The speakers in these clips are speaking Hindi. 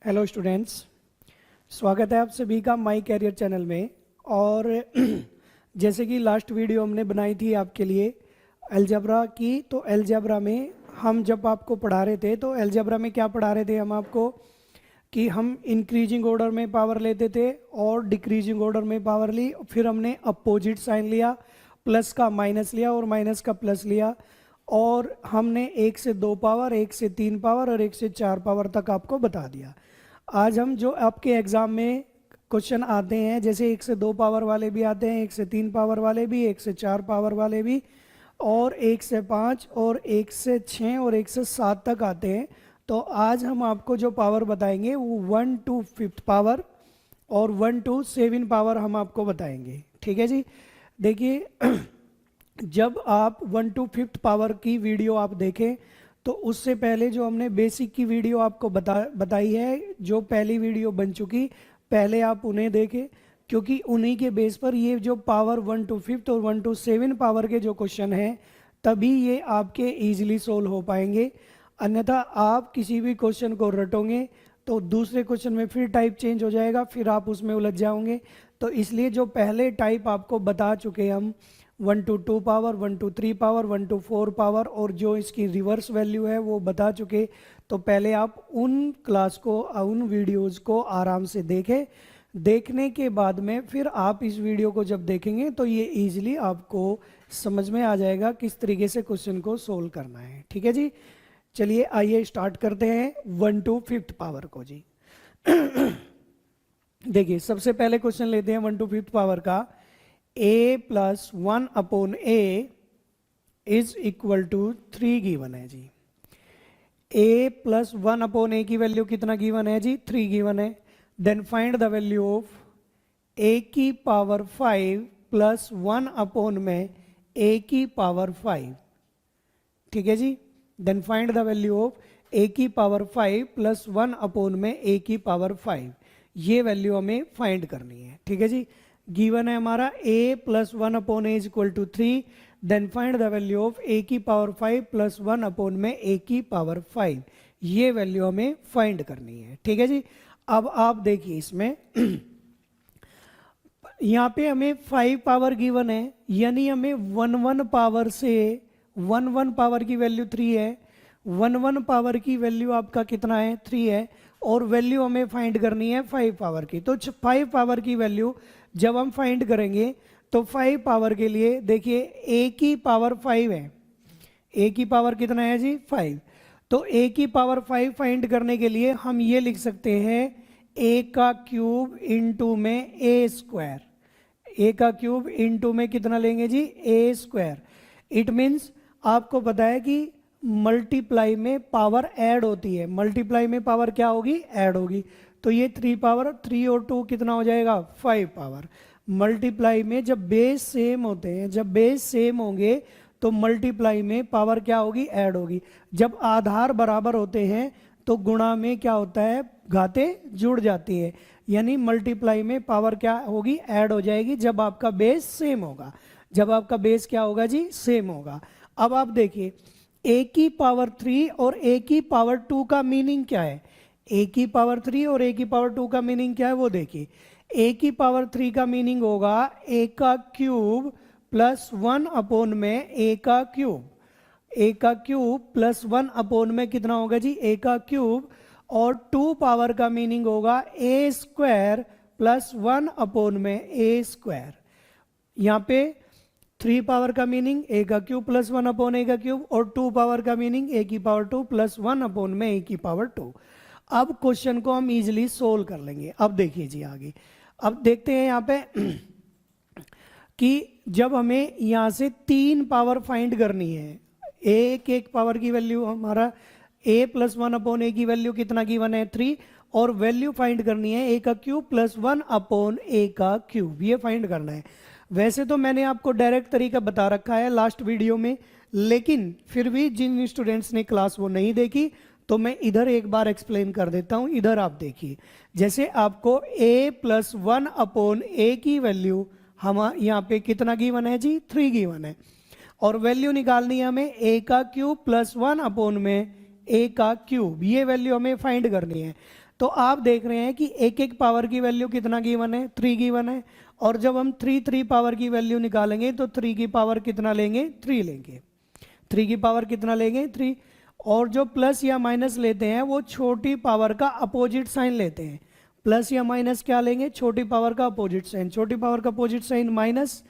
हेलो स्टूडेंट्स, स्वागत है आप सभी का माई कैरियर चैनल में। और जैसे कि लास्ट वीडियो हमने बनाई थी आपके लिए अलजेब्रा की, तो अलजेब्रा में हम जब आपको पढ़ा रहे थे तो अलजेब्रा में क्या पढ़ा रहे थे हम आपको कि हम इंक्रीजिंग ऑर्डर में पावर लेते थे और डिक्रीजिंग ऑर्डर में पावर ली, फिर हमने अपोजिट साइन लिया, प्लस का माइनस लिया और माइनस का प्लस लिया, और हमने 1 से 2 पावर, 1 से 3 पावर और 1 से 4 पावर तक आपको बता दिया। आज हम जो आपके एग्ज़ाम में क्वेश्चन आते हैं, जैसे 1 से 2 पावर वाले भी आते हैं, 1 से 3 पावर वाले भी, 1 से 4 पावर वाले भी, और 1 से 5 और 1 से 6 और 1 से 7 तक आते हैं। तो आज हम आपको जो पावर बताएंगे वो 1 to 5th पावर और 1 to 7 पावर हम आपको बताएंगे। ठीक है जी। देखिए जब आप 1 to 5th पावर की वीडियो आप देखें तो उससे पहले जो हमने बेसिक की वीडियो आपको बताई है, जो पहली वीडियो बन चुकी, पहले आप उन्हें देखें, क्योंकि उन्हीं के बेस पर ये जो पावर 1 to 5th और 1 to 7 पावर के जो क्वेश्चन हैं तभी ये आपके इजीली सोल्व हो पाएंगे। अन्यथा आप किसी भी क्वेश्चन को रटोगे तो दूसरे क्वेश्चन में फिर टाइप चेंज हो जाएगा, फिर आप उसमें उलझ जाओगे। तो इसलिए जो पहले टाइप आपको बता चुके हम 1 to 2 power, 1 to 3 power, 1 to 4 power, और जो इसकी रिवर्स वैल्यू है वो बता चुके। तो पहले आप उन क्लास को, उन वीडियोस को आराम से देखें। देखने के बाद में फिर आप इस वीडियो को जब देखेंगे तो ये इजीली आपको समझ में आ जाएगा किस तरीके से क्वेश्चन को सोल्व करना है। ठीक है जी। चलिए आइए स्टार्ट करते हैं 1 to 5th पावर को जी। देखिए सबसे पहले क्वेश्चन लेते हैं 1 to 5th पावर का। a plus 1 upon a is equal to 3 given है जी। a प्लस 1 अपॉन a की वैल्यू कितना गिवन है जी? 3 गिवन है। Then find the value of a की पावर 5 प्लस 1 अपॉन में a की पावर 5। ठीक है जी। Then find the value of a की पावर 5 प्लस 1 अपॉन में a की पावर 5। ये वैल्यू हमें फाइंड करनी है। ठीक है जी। गिवन है हमारा a plus 1 upon a is equal to 3। Then find the value of a की पावर 5 प्लस 1 अपॉन में a की पावर 5। ये वैल्यू हमें फाइंड करनी है। ठीक है जी। अब आप देखिए इसमें यहाँ पे हमें 5 पावर गिवन है, यानी हमें 1 पावर से 1 पावर की वैल्यू 3 है। 1 पावर की वैल्यू आपका कितना है? 3 है। और वैल्यू हमें फाइंड करनी है 5 पावर की। तो 5 पावर की वैल्यू जब हम फाइंड करेंगे तो 5 पावर के लिए देखिए a की पावर 5 है। a की पावर कितना है जी? 5। तो a की पावर 5 फाइंड करने के लिए हम ये लिख सकते हैं a का क्यूब इंटू में a स्क्वायर। a का क्यूब इंटू में कितना लेंगे जी? a square. इट मीन्स आपको पता है कि मल्टीप्लाई में पावर ऐड होती है। मल्टीप्लाई में पावर क्या होगी? ऐड होगी। तो ये 3 पावर, 3 और 2 कितना हो जाएगा? 5 पावर। मल्टीप्लाई में जब बेस सेम होते हैं, जब बेस सेम होंगे तो मल्टीप्लाई में पावर क्या होगी? ऐड होगी। जब आधार बराबर होते हैं तो गुणा में क्या होता है? घातें जुड़ जाती है। यानी मल्टीप्लाई में पावर क्या होगी? ऐड हो जाएगी जब आपका बेस सेम होगा। जब आपका बेस क्या होगा जी? सेम होगा। अब आप देखिए a की पावर 3 और a की पावर 2 का मीनिंग क्या है? a की पावर 3 और a की पावर 2 का मीनिंग क्या है वो देखिए। a की पावर 3 का मीनिंग होगा a का क्यूब प्लस 1 अपॉन में a का क्यूब। a का क्यूब प्लस 1 अपॉन में कितना होगा जी? a का क्यूब। और 2 पावर का मीनिंग होगा a स्क्वायर प्लस 1 अपॉन में a स्क्वायर। यहाँ पे 3 पावर का मीनिंग a का क्यूब प्लस 1 अपॉन a का क्यूब, और 2 पावर का मीनिंग a की पावर 2 प्लस 1 अपॉन में a की पावर 2। अब क्वेश्चन को हम इजीली सोल्व कर लेंगे। अब देखिए जी आगे, अब देखते हैं यहाँ पे कि जब हमें यहाँ से 3 पावर फाइंड करनी है, एक पावर की वैल्यू हमारा a प्लस 1 अपॉन a की वैल्यू कितना गिवन है? 3। और वैल्यू फाइंड करनी है a का क्यूब प्लस 1 अपॉन a का क्यूब, ये फाइंड करना है। वैसे तो मैंने आपको डायरेक्ट तरीका बता रखा है लास्ट वीडियो में, लेकिन फिर भी जिन स्टूडेंट्स ने क्लास वो नहीं देखी तो मैं इधर एक बार एक्सप्लेन कर देता हूं। इधर आप देखिए, जैसे आपको a प्लस 1 अपॉन a की वैल्यू हम यहाँ पे कितना गिवन है जी? 3 गिवन है। और वैल्यू निकालनी है हमें a का क्यूब प्लस 1 अपॉन में ए का क्यूब, ये वैल्यू हमें फाइंड करनी है। तो आप देख रहे हैं कि एक एक पावर की वैल्यू कितना गिवन है, 3 गिवन है, और जब हम 3 पावर की वैल्यू निकालेंगे तो 3 की पावर कितना लेंगे, 3 लेंगे। 3 की पावर कितना लेंगे, 3। और जो प्लस या माइनस लेते हैं वो छोटी पावर का अपोजिट साइन लेते हैं। प्लस या माइनस क्या लेंगे, छोटी पावर का अपोजिट साइन। छोटी पावर का अपोजिट साइन माइनस,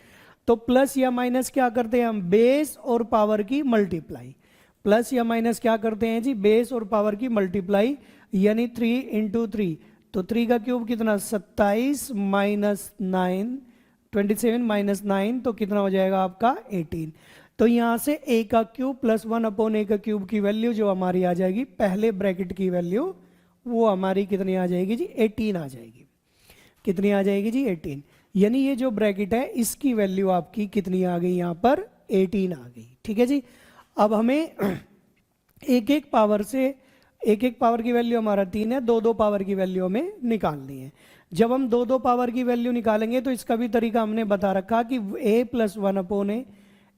तो प्लस या माइनस क्या करते हैं हम, बेस और पावर की मल्टीप्लाई। प्लस या माइनस क्या करते हैं जी, बेस और पावर की मल्टीप्लाई, यानी 3 इंटू 3। तो 3 का क्यूब कितना, 27 माइनस 9, 27 माइनस 9, तो कितना हो जाएगा आपका 18। तो यहाँ से ए का क्यूब प्लस 1 अपॉन ए का क्यूब की वैल्यू जो हमारी आ जाएगी, पहले ब्रैकेट की वैल्यू, वो हमारी कितनी आ जाएगी जी, 18 आ जाएगी। कितनी आ जाएगी जी, 18। यानी ये जो ब्रैकेट है इसकी वैल्यू आपकी कितनी आ गई, यहाँ पर 18 आ गई। ठीक है जी। अब हमें एक एक पावर से, एक एक पावर की वैल्यू हमारा 3 है, 2 पावर की वैल्यू हमें निकालनी है। जब हम 2 पावर की वैल्यू निकालेंगे तो इसका भी तरीका हमने बता रखा कि a plus 1 upon a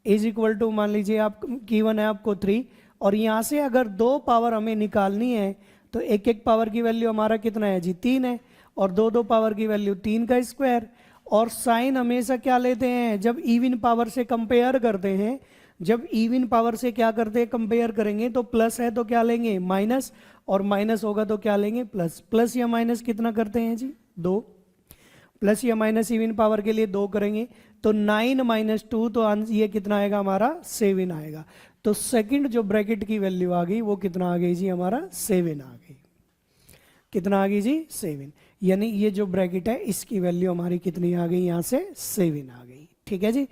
is equal to, मान लीजिए आप गिवन है आपको 3, और यहाँ से अगर 2 पावर हमें निकालनी है तो एक एक पावर की वैल्यू हमारा कितना है जी, 3 है, और 2 पावर की वैल्यू 3 का स्क्वायर। और साइन हमेशा क्या लेते हैं, जब इवन पावर से कंपेयर करते हैं, जब इवन पावर से क्या करते हैं, कंपेयर करेंगे, तो प्लस है तो क्या लेंगे, माइनस, और माइनस होगा तो क्या लेंगे, प्लस। प्लस या माइनस कितना करते हैं जी, 2। प्लस या माइनस इवन पावर के लिए 2 करेंगे, तो 9 माइनस 2, तो ये कितना आएगा हमारा, 7 आएगा। तो सेकंड जो ब्रैकेट की वैल्यू आ गई वो कितना आ गई जी, हमारा 7 आ गई। कितना आ गई जी, 7। यानी ये जो ब्रैकेट है इसकी वैल्यू हमारी कितनी आ गई, यहाँ से 7 आ गई। ठीक है जी।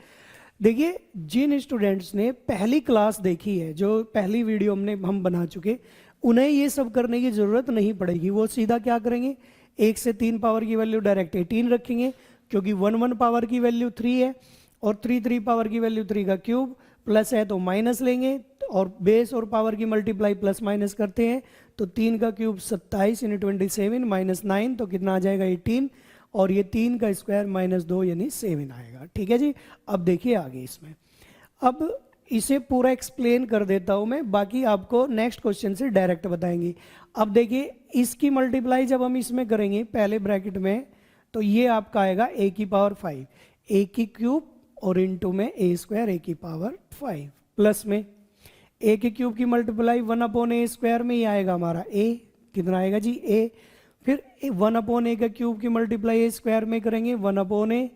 देखिए, जिन स्टूडेंट्स ने पहली क्लास देखी है, जो पहली वीडियो हम बना चुके, उन्हें ये सब करने की जरूरत नहीं पड़ेगी। वो सीधा क्या करेंगे, 1 से 3 पावर की वैल्यू डायरेक्ट 18 रखेंगे, क्योंकि 1 पावर की वैल्यू 3 है, और 3 पावर की वैल्यू 3 का क्यूब, प्लस है तो माइनस लेंगे, और बेस और पावर की मल्टीप्लाई प्लस माइनस करते हैं, तो 3 का क्यूब 27 इन 27 माइनस 9, तो कितना आ जाएगा 18, और ये 3 का स्क्वायर माइनस 2 यानी 7 आएगा। ठीक है जी। अब देखिए आगे इसमें, अब इसे पूरा एक्सप्लेन कर देता हूं मैं, बाकी आपको नेक्स्ट क्वेश्चन से डायरेक्ट बताएंगे। अब देखिए, इसकी मल्टीप्लाई जब हम इसमें करेंगे पहले ब्रैकेट में, तो ये आपका आएगा a की पावर 5, a की क्यूब और इनटू में a स्क्वायर a की पावर 5, प्लस में a के क्यूब की मल्टीप्लाई 1 अपॉन a स्क्वायर में ही आएगा हमारा a, कितना आएगा जी, a। फिर 1 अपॉन a का क्यूब की मल्टीप्लाई a स्क्वायर में करेंगे 1 अपॉन a,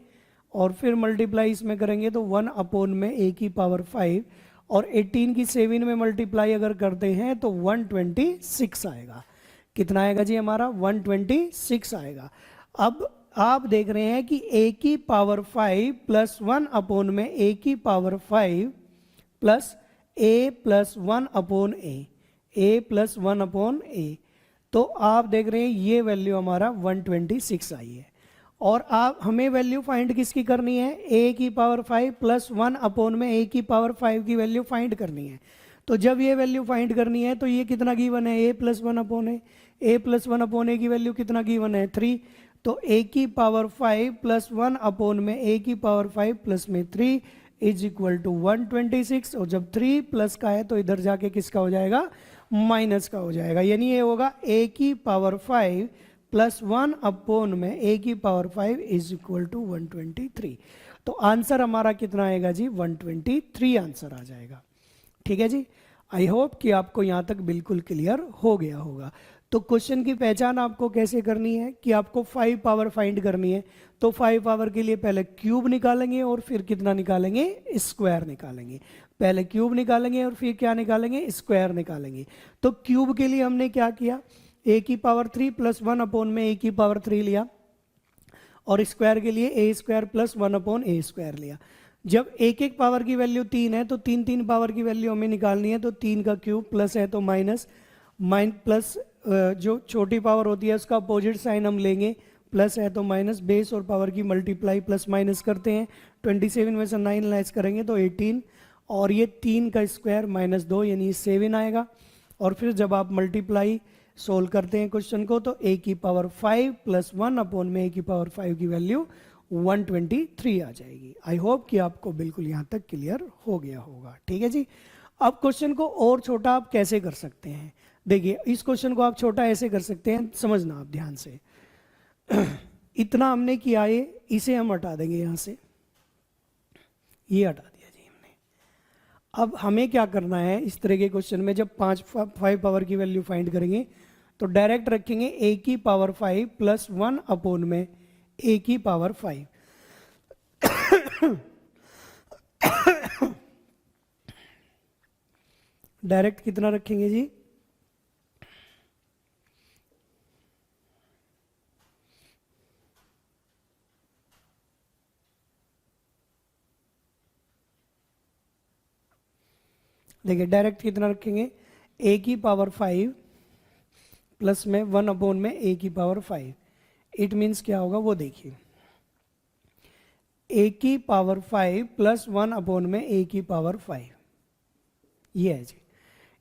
और फिर मल्टीप्लाई इसमें करेंगे तो 1 अपॉन में a की पावर 5, और 18 की 7 में मल्टीप्लाई अगर करते हैं तो 126 आएगा। कितना आएगा जी हमारा, 126 आएगा। अब आप देख रहे हैं कि a की पावर 5 प्लस 1 अपॉन में a की power 5 plus a plus 1 upon a plus 1 upon a, तो आप देख रहे हैं ये वैल्यू हमारा 126 आई है। और आप हमें वैल्यू फाइंड किसकी करनी है, a की पावर 5 प्लस 1 अपॉन में a की पावर 5 की वैल्यू फाइंड करनी है। तो जब ये वैल्यू फाइंड करनी है तो ये कितना गिवन है, a plus 1 upon a plus 1 upon a की वैल्यू कितना गिवन है, 3। तो a की पावर 5 प्लस 1 अपॉन में a की पावर 5 प्लस में 3 इज इक्वल टू 126, और जब 3 प्लस का है तो इधर जाके किसका हो जाएगा, माइनस का हो जाएगा। यानी ये होगा a की पावर 5 प्लस 1 अपॉन में a की पावर 5 इज इक्वल टू 123। तो आंसर हमारा कितना आएगा जी, 123 आंसर आ जाएगा। ठीक है जी। आई होप कि आपको यहाँ तक बिल्कुल क्लियर हो गया होगा। तो क्वेश्चन की पहचान आपको कैसे करनी है कि आपको 5 पावर फाइंड करनी है, तो 5 पावर के लिए पहले क्यूब निकालेंगे और फिर कितना निकालेंगे, स्क्वायर निकालेंगे। पहले क्यूब निकालेंगे और फिर क्या निकालेंगे, स्क्वायर निकालेंगे। तो क्यूब के लिए हमने क्या किया, a की पावर 3 प्लस 1 अपॉन में a की पावर 3 लिया, और स्क्वायर के लिए a square plus 1 upon a square लिया। जब एक एक पावर की वैल्यू 3 है तो 3 पावर की वैल्यू हमें निकालनी है, तो 3 का क्यूब प्लस है तो माइनस, प्लस जो छोटी पावर होती है उसका अपोजिट साइन हम लेंगे, प्लस है तो माइनस, बेस और पावर की मल्टीप्लाई प्लस माइनस करते हैं, 27 में से 9 लेस करेंगे तो 18, और ये 3 का स्क्वायर माइनस 2 यानी 7 आएगा। और फिर जब आप मल्टीप्लाई सोल्व करते हैं क्वेश्चन को, तो a की पावर 5 प्लस 1 अपॉन में a की पावर 5 की वैल्यू 123 आ जाएगी। आई होप कि आपको बिल्कुल यहाँ तक क्लियर हो गया होगा। ठीक है जी। अब क्वेश्चन को और छोटा आप कैसे कर सकते हैं, देखिए इस क्वेश्चन को आप छोटा ऐसे कर सकते हैं, समझना आप ध्यान से। इतना हमने किया है, इसे हम हटा देंगे यहाँ से, ये हटा दिया जी हमने। अब हमें क्या करना है इस तरह के क्वेश्चन में, जब 5 पावर की वैल्यू फाइंड करेंगे तो डायरेक्ट रखेंगे a की पावर 5 प्लस 1 अपॉन में a की पावर 5। डायरेक्ट कितना रखेंगे जी, देखिए डायरेक्ट कितना रखेंगे, a की पावर 5 प्लस में 1 अपॉन में a की पावर 5। इट मीन्स क्या होगा वो देखिए, a की पावर 5 प्लस 1 अपॉन में a की पावर 5, ये है जी,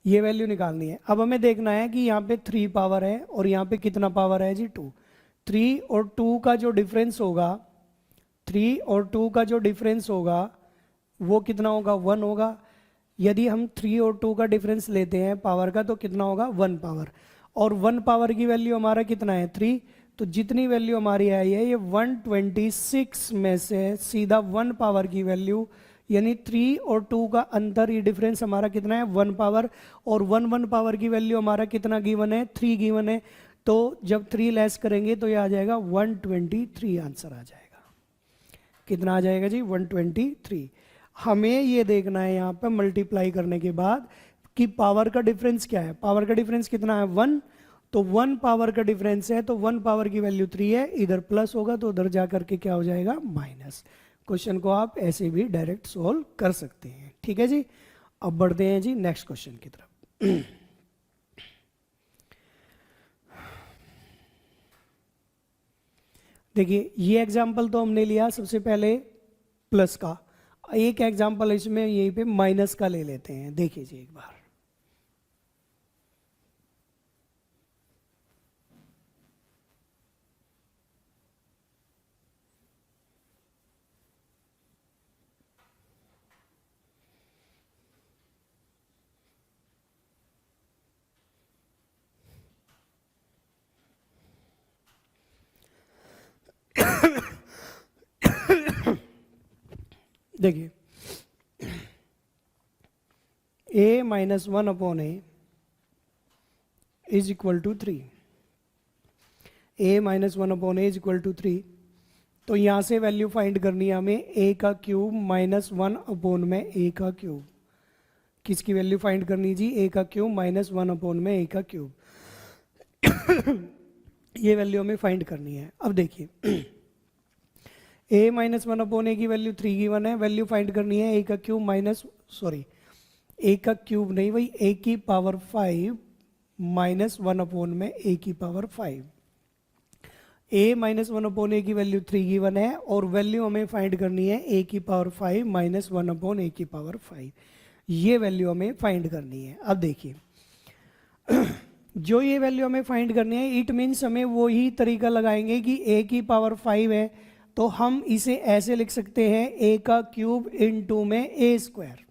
ये वैल्यू निकालनी है। अब हमें देखना है कि यहाँ पे 3 पावर है और यहाँ पे कितना पावर है जी 2। 3 और 2 का जो डिफरेंस होगा, 3 और 2 का जो डिफरेंस होगा वो कितना होगा, 1 होगा। यदि हम 3 और 2 का डिफरेंस लेते हैं पावर का तो कितना होगा, 1 पावर। और 1 पावर की वैल्यू हमारा कितना है, 3। तो जितनी वैल्यू हमारी आई है ये 126 में से सीधा 1 पावर की वैल्यू, यानी 3 और 2 का अंतर, ये डिफरेंस हमारा कितना है, 1 पावर। और 1 पावर की वैल्यू हमारा कितना गिवन है, 3 गिवन है। तो जब 3 लेस करेंगे तो ये आ जाएगा 123, आंसर आ जाएगा। कितना आ जाएगा जी, 123। हमें ये देखना है यहाँ पे मल्टीप्लाई करने के बाद कि पावर का डिफरेंस क्या है। पावर का डिफरेंस कितना है, 1। तो 1 पावर का डिफरेंस है तो 1 पावर की वैल्यू 3 है, इधर प्लस होगा तो उधर जा करके क्या हो जाएगा, माइनस। क्वेश्चन को आप ऐसे भी डायरेक्ट सोल्व कर सकते हैं, ठीक है जी। अब बढ़ते हैं जी नेक्स्ट क्वेश्चन की तरफ। देखिए ये एग्जाम्पल तो हमने लिया सबसे पहले प्लस का, एक एग्जाम्पल इसमें यहीं पे माइनस का ले लेते हैं। देखिए जी एक बार, देखिए a minus 1 upon a is equal to 3। a minus 1 upon a is equal to 3। तो यहाँ से वैल्यू फाइंड करनी है हमें a का क्यूब माइनस 1 अपॉन में a का क्यूब। किसकी वैल्यू फाइंड करनी जी, a का क्यूब माइनस 1 अपॉन में a का क्यूब। ये वैल्यू हमें फाइंड करनी है। अब देखिए a माइनस 1 अपॉन ए की वैल्यू 3 की 1 है, वैल्यू फाइंड करनी है a का क्यूब माइनस, सॉरी a का क्यूब नहीं भाई, a की पावर 5 माइनस 1 अपॉन में a की power 5। a minus 1 upon A की वैल्यू 3 की 1 है और वैल्यू हमें फाइंड करनी है a की पावर 5 माइनस 1 अपॉन ए की पावर 5। ये वैल्यू हमें फाइंड करनी है। अब देखिए जो ये वैल्यू हमें फाइंड करनी है, इट मीन्स हमें वही तरीका लगाएंगे कि a की पावर 5 है तो हम इसे ऐसे लिख सकते हैं a का क्यूब इंटू में a स्क्वायर।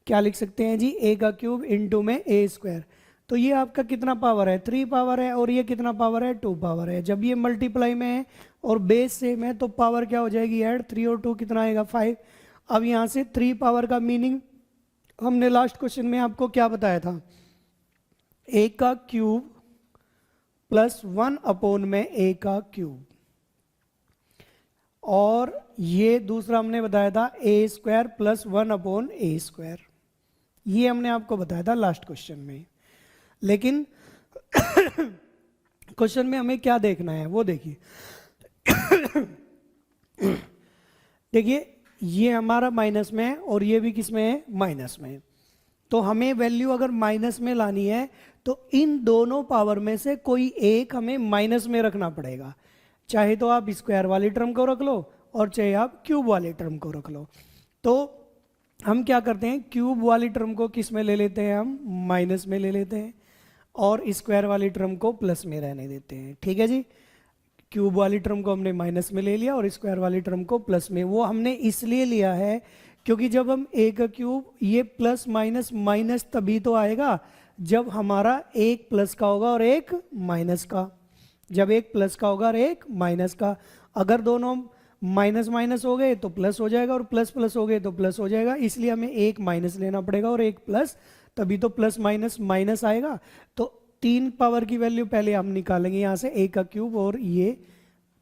क्या लिख सकते हैं जी, a का क्यूब इंटू में a स्क्वायर। तो ये आपका कितना पावर है, 3 पावर है, और ये कितना पावर है, 2 पावर है। जब ये मल्टीप्लाई में है और बेस सेम है तो पावर क्या हो जाएगी ऐड, 3 और 2 कितना आएगा, 5। अब यहाँ से 3 पावर का मीनिंग हमने लास्ट क्वेश्चन में आपको क्या बताया था, a का क्यूब प्लस 1 अपॉन में a का क्यूब, और ये दूसरा हमने बताया था a square plus 1 upon a square. ये हमने आपको बताया था लास्ट क्वेश्चन में। लेकिन क्वेश्चन में हमें क्या देखना है वो देखिए। देखिए ये हमारा माइनस में है और ये भी किस में है, माइनस में है। तो हमें वैल्यू अगर माइनस में लानी है तो इन दोनों पावर में से कोई एक हमें माइनस में रखना पड़ेगा। चाहे तो आप स्क्वायर वाली टर्म को रख लो और चाहे आप क्यूब वाली टर्म को रख लो। तो हम क्या करते हैं, क्यूब वाली टर्म को किस में ले लेते हैं, हम माइनस में ले लेते हैं, और स्क्वायर वाली टर्म को प्लस में रहने देते हैं। ठीक है जी, क्यूब वाली टर्म को हमने माइनस में ले लिया और स्क्वायर वाली टर्म को प्लस में। वो हमने इसलिए लिया है क्योंकि जब हम a का क्यूब, ये प्लस माइनस माइनस तभी तो आएगा जब हमारा एक प्लस का होगा और एक माइनस का। जब एक प्लस का होगा और एक माइनस का। अगर दोनों माइनस माइनस हो गए तो प्लस हो जाएगा, और प्लस प्लस हो गए तो प्लस हो जाएगा। इसलिए हमें एक माइनस लेना पड़ेगा और एक प्लस, तभी तो प्लस माइनस माइनस आएगा। तो 3 पावर की वैल्यू पहले हम निकालेंगे यहाँ से, a का क्यूब और ये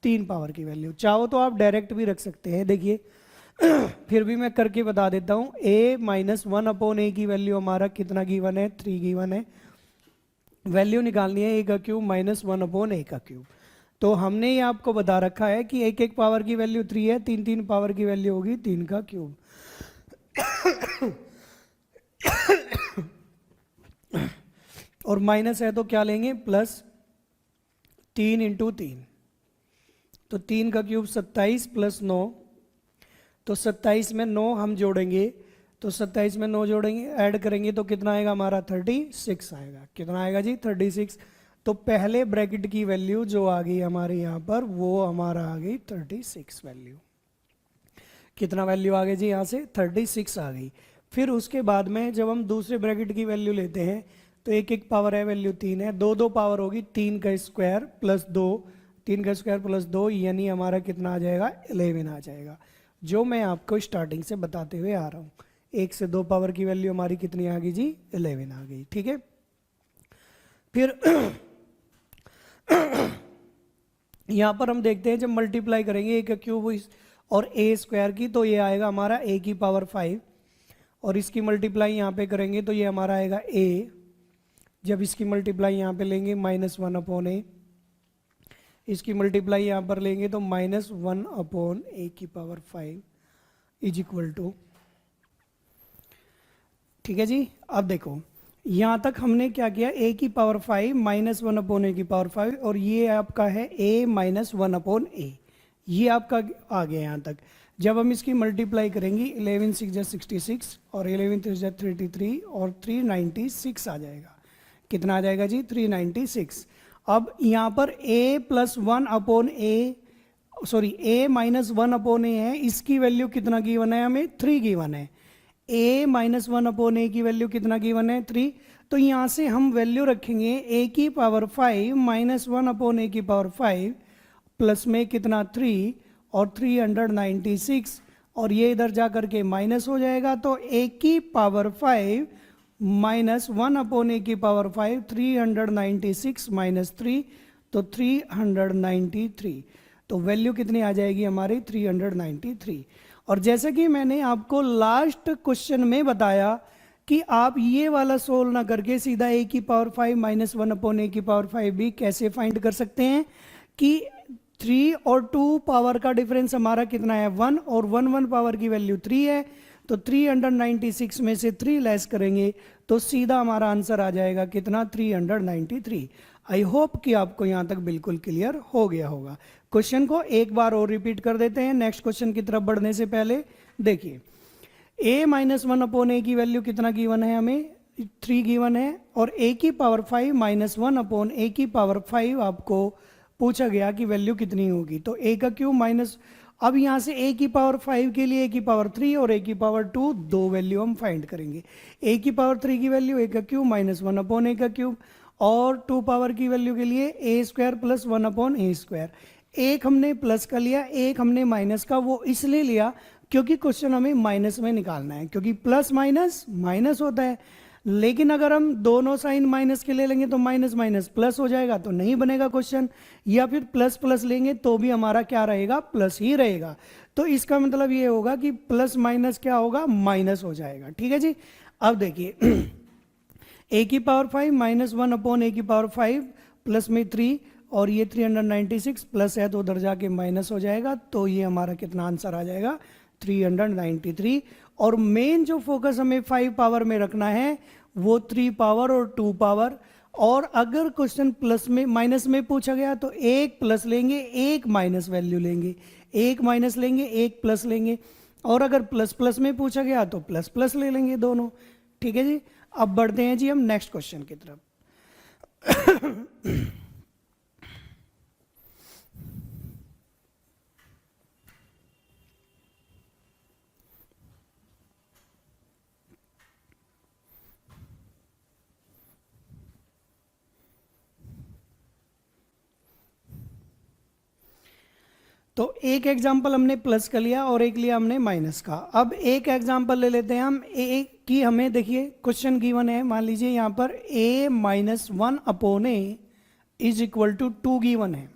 3 पावर की वैल्यू। चाहो तो आप डायरेक्ट भी रख सकते हैं, देखिए फिर भी मैं करके बता देता हूँ। a माइनस 1/a की वैल्यू हमारा कितना गिवन है, 3 गिवन है। वैल्यू निकालनी है a का क्यूब माइनस 1/a का क्यूब। तो हमने ये आपको बता रखा है कि एक एक पावर की वैल्यू 3 है, 3 पावर की वैल्यू होगी 3 का क्यूब। और माइनस है तो क्या लेंगे, प्लस 3 इंटू 3। तो 3 का क्यूब 27 प्लस 9, तो 27 में 9 हम जोड़ेंगे, तो 27 में 9 जोड़ेंगे, ऐड करेंगे तो कितना आएगा हमारा, 36 आएगा। कितना आएगा जी, 36। तो पहले ब्रैकेट की वैल्यू जो आ गई हमारे यहाँ पर, वो हमारा आ गई 36 वैल्यू। कितना वैल्यू आ गई जी यहाँ से, 36 आ गई। फिर उसके बाद में जब हम दूसरे ब्रैकेट की वैल्यू लेते हैं तो एक एक पावर है, वैल्यू 3 है, दो दो पावर होगी, 3 का स्क्वायर प्लस 2, 3 का स्क्वायर प्लस 2, यानी हमारा कितना आ जाएगा, 11 आ जाएगा। जो मैं आपको स्टार्टिंग से बताते हुए आ रहा हूँ, 1 से 2 पावर की वैल्यू हमारी कितनी आ गई जी, 11 आ गई। ठीक है। फिर यहाँ पर हम देखते हैं जब मल्टीप्लाई करेंगे ए का क्यूब और ए स्क्वायर की, तो ये आएगा हमारा ए की पावर 5, और इसकी मल्टीप्लाई यहाँ पे करेंगे तो ये हमारा आएगा ए। जब इसकी मल्टीप्लाई यहाँ पे लेंगे -1/a, इसकी मल्टीप्लाई यहाँ पर लेंगे तो -1/a की पावर 5 इज इक्वल टू। ठीक है जी। अब देखो यहाँ तक हमने क्या किया, a की पावर 5 -1/a की पावर 5, और ये आपका है a -1/a, ये आपका आ गया यहाँ तक। जब हम इसकी मल्टीप्लाई करेंगे 11 6 जा 66 और 11 3 जा 33 और 396 आ जाएगा। कितना आ जाएगा जी, 396। अब यहाँ पर a plus 1/a, sorry a minus 1/a है, इसकी वैल्यू कितना गिवन है हमें, 3 गिवन है। a माइनस 1/a की वैल्यू कितना गिवन है, 3। तो यहाँ से हम वैल्यू रखेंगे a की पावर 5 -1/a की पावर 5 प्लस में कितना 3 और 396, और ये इधर जा करके माइनस हो जाएगा। तो a की पावर 5 -1/a की पावर 5, 396 माइनस 3, तो 393। तो वैल्यू कितनी आ जाएगी हमारी, 393। और जैसे कि मैंने आपको लास्ट क्वेश्चन में बताया कि आप ये वाला सोल्व ना करके सीधा a की पावर 5 -1/a की पावर 5 भी कैसे फाइंड कर सकते हैं कि 3 और 2 पावर का डिफरेंस हमारा कितना है, 1, और 1 पावर की वैल्यू 3 है। तो 396 में से 3 लेस करेंगे तो सीधा हमारा आंसर आ जाएगा कितना, 393। आई होप कि आपको यहाँ तक बिल्कुल क्लियर हो गया होगा। क्वेश्चन को एक बार और रिपीट कर देते हैं नेक्स्ट क्वेश्चन की तरफ बढ़ने से पहले। देखिए a -1/a की वैल्यू कितना गिवन है हमें, 3 गिवन है, और a की पावर 5 -1/a की पावर 5 आपको पूछा गया कि वैल्यू कितनी होगी। तो a का क्यूब माइनस, अब यहाँ से a की पावर 5 के लिए a की पावर 3 और a की पावर 2 दो वैल्यू हम फाइंड करेंगे। a की पावर 3 की वैल्यू a का क्यूब -1/a का क्यूब, और 2 पावर की वैल्यू के लिए a square plus 1/a square. एक हमने प्लस का लिया, एक हमने माइनस का, वो इसलिए लिया क्योंकि क्वेश्चन हमें माइनस में निकालना है, क्योंकि प्लस माइनस माइनस होता है। लेकिन अगर हम दोनों साइन माइनस के ले लेंगे तो माइनस माइनस प्लस हो जाएगा, तो नहीं बनेगा क्वेश्चन। या फिर प्लस प्लस लेंगे तो भी हमारा क्या रहेगा, प्लस ही रहेगा। तो इसका मतलब ये होगा कि प्लस माइनस क्या होगा, माइनस हो जाएगा। ठीक है जी। अब देखिए a की पावर 5 -1/a की पावर 5 प्लस में 3, और ये 396 प्लस है तो उधर जाके माइनस हो जाएगा। तो ये हमारा कितना आंसर आ जाएगा, 393। और मेन जो फोकस हमें 5 पावर में रखना है वो 3 पावर और 2 पावर। और अगर क्वेश्चन प्लस में माइनस में पूछा गया तो एक प्लस लेंगे, एक माइनस वैल्यू लेंगे, एक माइनस लेंगे, एक प्लस लेंगे। और अगर प्लस प्लस में पूछा गया तो प्लस प्लस ले लेंगे दोनों। ठीक है जी। अब बढ़ते हैं जी हम नेक्स्ट क्वेश्चन की तरफ। तो एक एग्जाम्पल हमने प्लस का लिया और एक लिया हमने माइनस का। अब एक एग्जाम्पल ले लेते हैं हम ए की। हमें देखिए क्वेश्चन गिवन है, मान लीजिए यहाँ पर a minus one upon a is equal to 2 given है।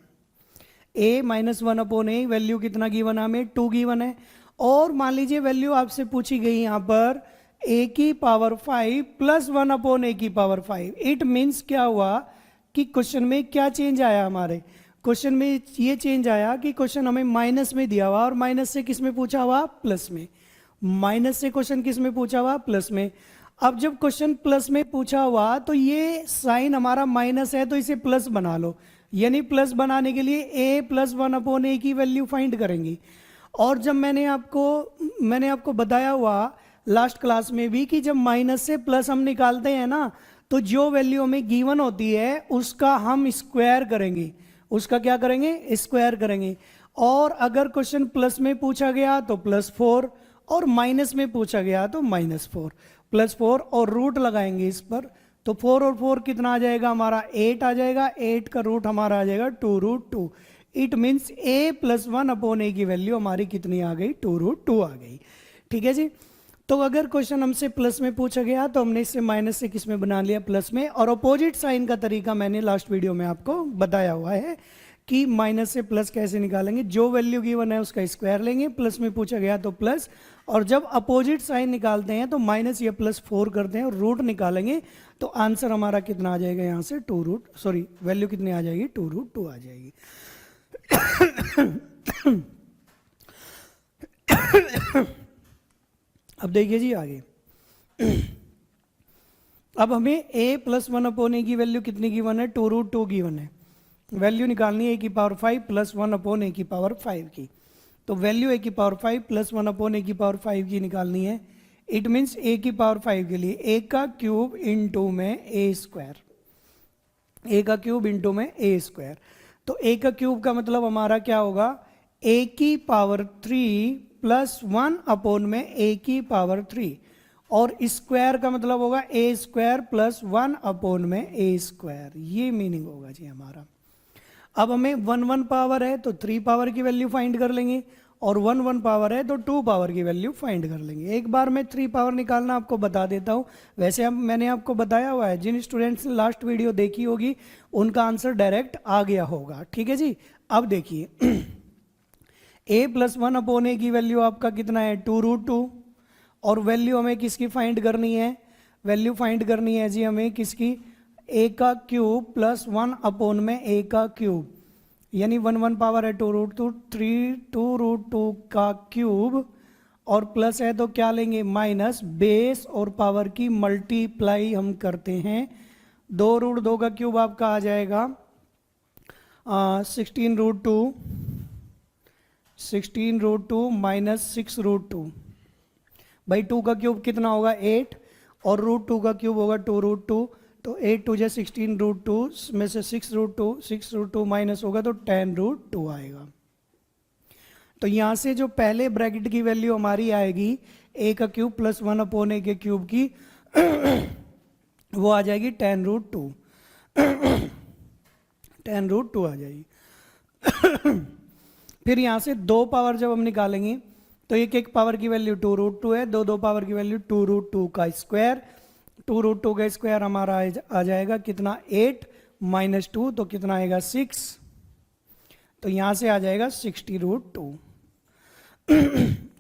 a minus one upon a value कितना गिवन है हमें? 2 गिवन है। और मान लीजिए वैल्यू आपसे पूछी गई यहाँ पर a की पावर 5 प्लस 1 अपॉन a की पावर 5। इट मीन्स क्या हुआ कि क्वेश्चन में क्या चेंज आया? हमारे क्वेश्चन में ये चेंज आया कि क्वेश्चन हमें माइनस में दिया हुआ और माइनस से किस में पूछा हुआ? प्लस में। माइनस से क्वेश्चन किस में पूछा हुआ? प्लस में। अब जब क्वेश्चन प्लस में पूछा हुआ तो ये साइन हमारा माइनस है तो इसे प्लस बना लो, यानी प्लस बनाने के लिए a प्लस 1 अपॉन ए की वैल्यू फाइंड करेंगे। और जब मैंने आपको बताया हुआ लास्ट क्लास में भी कि जब माइनस से प्लस हम निकालते हैं ना, तो जो वैल्यू हमें गिवन होती है उसका हम स्क्वायर करेंगे। उसका क्या करेंगे? स्क्वायर करेंगे। और अगर क्वेश्चन प्लस में पूछा गया तो +4 और माइनस में पूछा गया तो -4। +4 और रूट लगाएंगे इस पर, तो 4 और 4 कितना आ जाएगा हमारा? 8 आ जाएगा। 8 का रूट हमारा आ जाएगा 2√2। It means a plus 1 upon A की वैल्यू हमारी कितनी आ गई? 2√2 आ गई। ठीक है जी। तो अगर क्वेश्चन हमसे प्लस में पूछा गया तो हमने इससे माइनस से किस में बना लिया? प्लस में। और अपोजिट साइन का तरीका मैंने लास्ट वीडियो में आपको बताया हुआ है कि माइनस से प्लस कैसे निकालेंगे। जो वैल्यू गिवन है उसका स्क्वायर लेंगे, प्लस में पूछा गया तो प्लस, और जब अपोजिट साइन निकालते हैं तो माइनस या +4 करते हैं और रूट निकालेंगे तो आंसर हमारा कितना आ जाएगा? यहाँ से वैल्यू कितनी आ जाएगी? 2√2 आ जाएगी। अब देखिए जी आगे। अब हमें a प्लस 1 अपॉन ए की वैल्यू कितनी गिवन है? 2√2 गिवन है। वैल्यू निकालनी है a की पावर 5 प्लस 1 अपॉन ए की पावर 5 की। तो वैल्यू a की पावर 5 प्लस 1 अपॉन ए की पावर 5 की निकालनी है। इट मीन्स a की पावर 5 के लिए a का क्यूब इंटू में a स्क्वायर, a का क्यूब इंटू में a स्क्वायर। तो a का क्यूब का मतलब हमारा क्या होगा? a की पावर 3 प्लस 1 अपॉन में a की पावर 3, और स्क्वायर का मतलब होगा a स्क्वायर प्लस 1 अपॉन में a स्क्वायर। ये मीनिंग होगा जी हमारा। अब हमें 1 पावर है तो 3 पावर की वैल्यू फाइंड कर लेंगे, और 1 पावर है तो 2 पावर की वैल्यू फाइंड कर लेंगे। एक बार मैं 3 पावर निकालना आपको बता देता हूँ। वैसे अब मैंने आपको बताया हुआ है, जिन स्टूडेंट्स ने लास्ट वीडियो देखी होगी उनका आंसर डायरेक्ट आ गया होगा। ठीक है जी। अब देखिए a प्लस 1 अपॉन ए की वैल्यू आपका कितना है? 2√2। और वैल्यू हमें किसकी फाइंड करनी है? वैल्यू फाइंड करनी है जी हमें किसकी? a का क्यूब प्लस 1 अपॉन में a का क्यूब, यानी 1 पावर है 2√2, 2√2 का क्यूब, और प्लस है तो क्या लेंगे? माइनस। बेस और पावर की मल्टीप्लाई हम करते हैं। 2√2 का क्यूब आपका आ जाएगा 16√2 माइनस 6√2। भाई 2 का क्यूब कितना होगा? 8, और √2 का क्यूब होगा 2√2। तो 8 2 16√2 में से 6√2 माइनस होगा तो 10√2 आएगा। तो यहाँ से जो पहले ब्रैकेट की वैल्यू हमारी आएगी a का क्यूब प्लस 1 अपॉन a के क्यूब की वो आ जाएगी 10√2। 10√2 आ जाएगी। फिर यहाँ से 2 पावर जब हम निकालेंगे तो एक पावर की वैल्यू 2√2 है, 2 पावर की वैल्यू 2√2 का स्क्वायर। 2√2 का स्क्वायर हमारा आ जाएगा कितना? 8 माइनस 2 तो कितना आएगा? 6। तो यहाँ से आ जाएगा 60√2।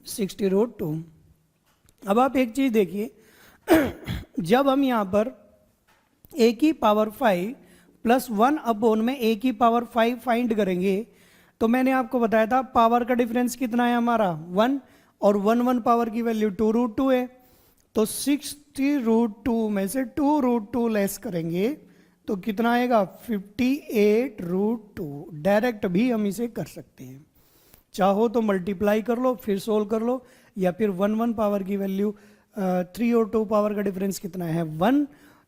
60√2। अब आप एक चीज देखिए, जब हम यहाँ पर a की पावर 5 प्लस 1 अपॉन में a की पावर 5 फाइंड करेंगे तो मैंने आपको बताया था पावर का डिफरेंस कितना है हमारा? 1, और 1 पावर की वैल्यू 2√2 है। तो 60√2 में से 2√2 लेस करेंगे तो कितना आएगा? 58√2। डायरेक्ट भी हम इसे कर सकते हैं, चाहो तो मल्टीप्लाई कर लो फिर सोल्व कर लो, या फिर 1 पावर की वैल्यू 3 और 2 पावर का डिफरेंस कितना है? 1।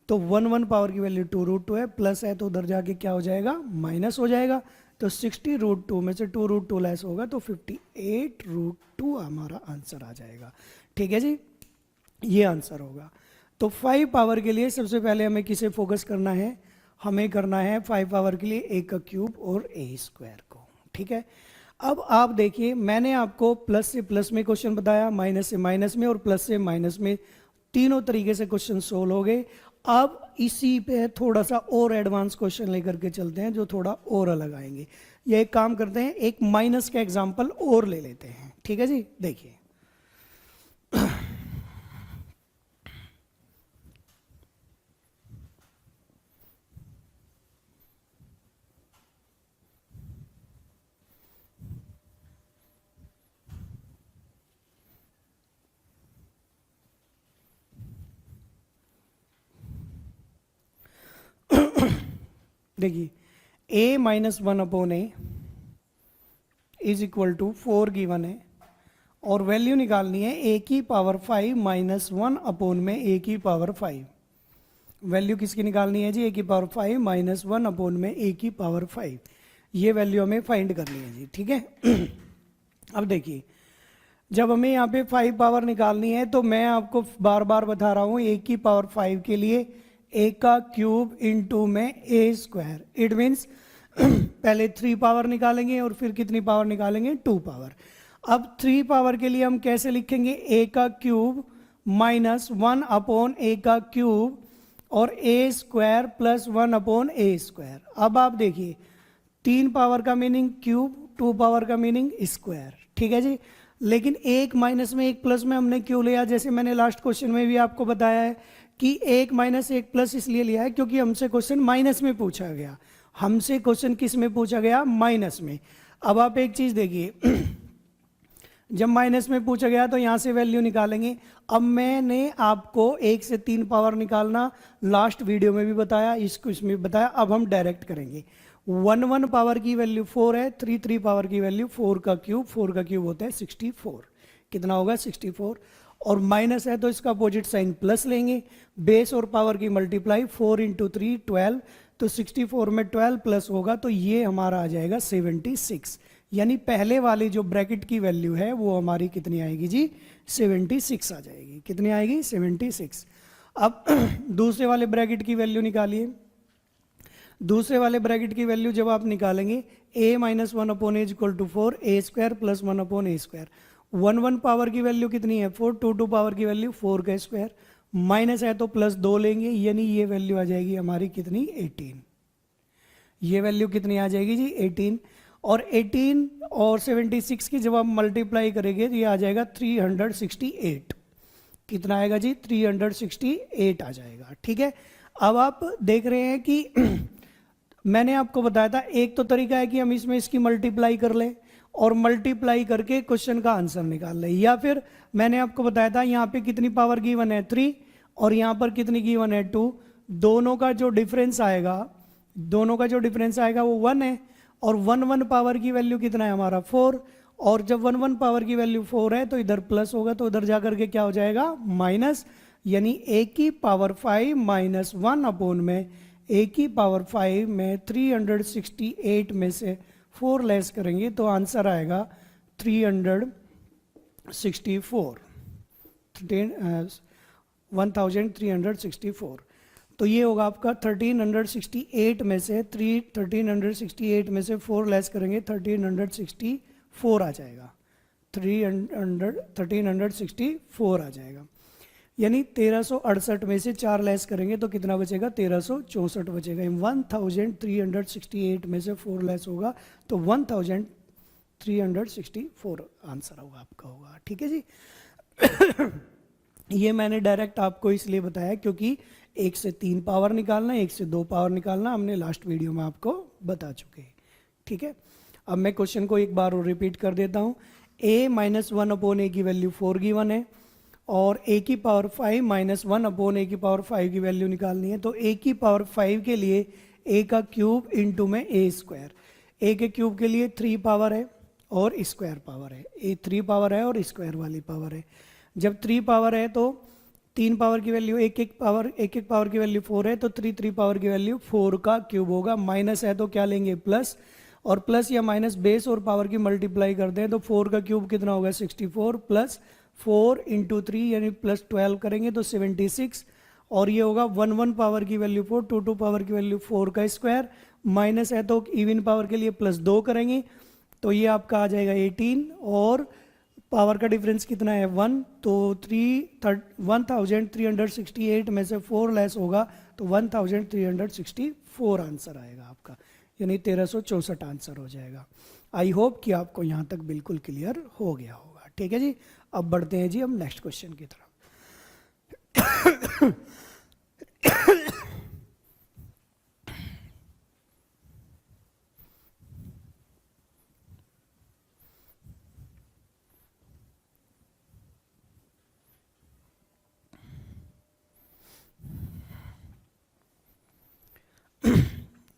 तो 1 पावर की वैल्यू 2√2 है, प्लस है तो उधर जाके क्या हो जाएगा? माइनस हो जाएगा। तो 60√2 में से 2√2 लेस होगा तो 58√2 हमारा आंसर आ जाएगा। ठीक है जी, ये आंसर होगा। तो 5 पावर के लिए सबसे पहले हमें किसे फोकस करना है? हमें करना है 5 पावर के लिए a का क्यूब और a स्क्वायर को। ठीक है। अब आप देखिए, मैंने आपको प्लस से प्लस में क्वेश्चन बताया, माइनस से माइनस में और प्लस से माइनस में, तीनों तरीके से क्वेश्चन सोल्व हो गए। अब इसी पे थोड़ा सा और एडवांस क्वेश्चन लेकर के चलते हैं जो थोड़ा और अलग आएंगे। ये एक काम करते हैं, एक माइनस का एग्जाम्पल और ले लेते हैं, ठीक है जी। देखिए देखिए a minus 1/a is equal to 4 given है, और वैल्यू निकालनी है a की पावर 5 माइनस 1 में a की पावर 5। वैल्यू किसकी निकालनी है जी? a की पावर 5 माइनस 1 में a की पावर 5। ये वैल्यू हमें फाइंड करनी है जी, ठीक है। अब देखिए, जब हमें यहाँ पे 5 पावर निकालनी है तो मैं आपको बार बार बता रहा हूँ, a की पावर 5 के लिए a का क्यूब इंटू में a स्क्वायर, इट मीन्स पहले 3 पावर निकालेंगे और फिर कितनी पावर निकालेंगे? 2 पावर। अब 3 पावर के लिए हम कैसे लिखेंगे? a का क्यूब माइनस 1/a का क्यूब और a square plus 1/a square. अब आप देखिए, 3 पावर का मीनिंग क्यूब, 2 पावर का मीनिंग स्क्वायर, ठीक है जी। लेकिन एक माइनस में एक प्लस में हमने क्यों लिया? जैसे मैंने लास्ट क्वेश्चन में भी आपको बताया है कि एक माइनस एक प्लस इसलिए लिया है क्योंकि हमसे क्वेश्चन माइनस में पूछा गया। हमसे क्वेश्चन किस में पूछा गया? माइनस में। अब आप एक चीज देखिए, जब माइनस में पूछा गया तो यहां से वैल्यू निकालेंगे। अब मैंने आपको 1 से 3 पावर निकालना लास्ट वीडियो में भी बताया, इसको इसमें बताया। अब हम डायरेक्ट करेंगे। 1 पावर की वैल्यू 4 है, 3 पावर की वैल्यू 4 का क्यूब होता है 64। कितना होगा? 64। और माइनस है तो इसका अपोजिट साइन प्लस लेंगे, बेस और पावर की मल्टीप्लाई, 4 इंटू 3 12, तो 64 में 12 प्लस होगा तो ये हमारा आ जाएगा 76। यानी पहले वाली जो ब्रैकेट की वैल्यू है वो हमारी कितनी आएगी जी? 76 आ जाएगी। कितनी आएगी? 76। अब दूसरे वाले ब्रैकेट की वैल्यू निकालिए। दूसरे वाले ब्रैकेट की वैल्यू जब आप निकालेंगे, a minus 1/a equal to 4 a square plus 1/a square. 1 power की वैल्यू कितनी है? 4। 2 पावर की वैल्यू 4 का स्क्वायर, माइनस है तो प्लस 2 लेंगे, यानी ये वैल्यू आ जाएगी हमारी कितनी? 18। ये वैल्यू कितनी आ जाएगी जी? 18। और 18 और 76 की जब आप मल्टीप्लाई करेंगे तो ये आ जाएगा 368। कितना आएगा जी? 368 आ जाएगा, ठीक है। अब आप देख रहे हैं कि मैंने आपको बताया था, एक तो तरीका है कि हम इसमें इसकी मल्टीप्लाई कर लें और मल्टीप्लाई करके क्वेश्चन का आंसर निकाल लें, या फिर मैंने आपको बताया था यहाँ पे कितनी पावर गिवन है? 3, और यहाँ पर कितनी गिवन है? 2। दोनों का जो डिफरेंस आएगा वो 1 है, और 1 पावर की वैल्यू कितना है हमारा? 4। और जब 1 पावर की वैल्यू 4 है तो इधर प्लस होगा, तो उधर जाकर के क्या हो जाएगा? माइनस। यानी a की पावर 5 माइनस 1 में a की पावर 5 में 368 में से 4 लेस करेंगे तो आंसर आएगा 364, 1364। तो ये होगा आपका 1368 में से 4 लेस करेंगे 1364 आ जाएगा। 1364 आ जाएगा। यानी 1368 में से 4 लेस करेंगे तो कितना बचेगा? 1364 बचेगा। 1368 में से 4 लेस होगा तो 1364 आंसर होगा आपका, होगा, ठीक है जी। ये मैंने डायरेक्ट आपको इसलिए बताया क्योंकि 1 से 3 पावर निकालना, 1 से 2 पावर निकालना हमने लास्ट वीडियो में आपको बता चुके हैं, ठीक है। अब मैं क्वेश्चन को एक बार और रिपीट कर देता हूँ। a माइनस 1/a की वैल्यू 4 गिवन है, और a की पावर 5 माइनस 1/a की पावर 5 की वैल्यू निकालनी है। तो a की पावर 5 के लिए a का क्यूब इंटू में a स्क्वायर। a के क्यूब के लिए 3 पावर है और स्क्वायर पावर है, a 3 पावर है और स्क्वायर वाली पावर है। जब 3 पावर है तो 3 पावर की वैल्यू एक एक पावर की वैल्यू 4 है, तो 3 पावर की वैल्यू 4 का क्यूब होगा। माइनस है तो क्या लेंगे? प्लस, और प्लस या माइनस बेस और पावर की मल्टीप्लाई करते हैं तो 4 का क्यूब कितना होगा? 64 प्लस 4 इंटू 3 यानी प्लस 12 करेंगे तो 76, और ये होगा 1 पावर की वैल्यू 4, 2 पावर की वैल्यू 4 का स्क्वायर, माइनस है तो इवन पावर के लिए प्लस 2 करेंगे तो ये आपका आ जाएगा 18 और पावर का डिफरेंस कितना है 1, तो 1368 में से 4 लेस होगा तो 1364 आंसर आएगा आपका, यानी 1364 आंसर हो जाएगा। आई होप कि आपको यहाँ तक बिल्कुल क्लियर हो गया होगा। ठीक है जी, अब बढ़ते हैं जी हम नेक्स्ट क्वेश्चन की तरफ।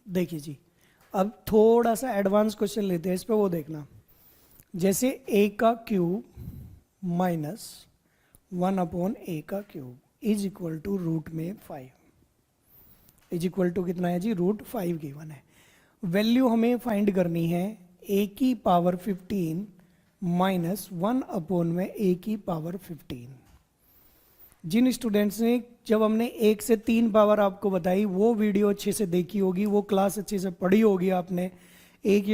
देखिए जी, अब थोड़ा सा एडवांस क्वेश्चन लेते हैं, इस पे वो देखना। जैसे a का क्यूब माइनस 1/a का cube is equal to root में 5, इज इक्वल टू कितना है जी, √5 गिवन है। वैल्यू हमें फाइंड करनी है a की पावर 15 माइनस 1/a की पावर 15। जिन स्टूडेंट्स ने, जब हमने 1 से 3 पावर आपको बताई, वो वीडियो अच्छे से देखी होगी, वो क्लास अच्छे से पढ़ी होगी आपने, एक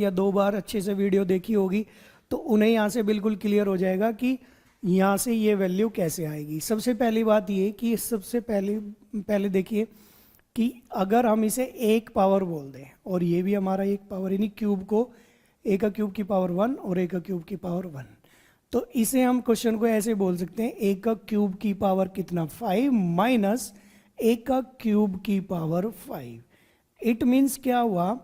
या दो बार अच्छे से वीडियो देखी होगी, तो उन्हें यहाँ से बिल्कुल क्लियर हो जाएगा कि यहाँ से ये वैल्यू कैसे आएगी। सबसे पहली बात ये कि सबसे पहले देखिए कि अगर हम इसे एक पावर बोल दें और ये भी हमारा एक पावर, यानी क्यूब को a का क्यूब की पावर 1 और a का क्यूब की पावर 1, तो इसे हम क्वेश्चन को ऐसे बोल सकते हैं a का क्यूब की पावर कितना 5 माइनस a का क्यूब की पावर 5। इट मीन्स क्या हुआ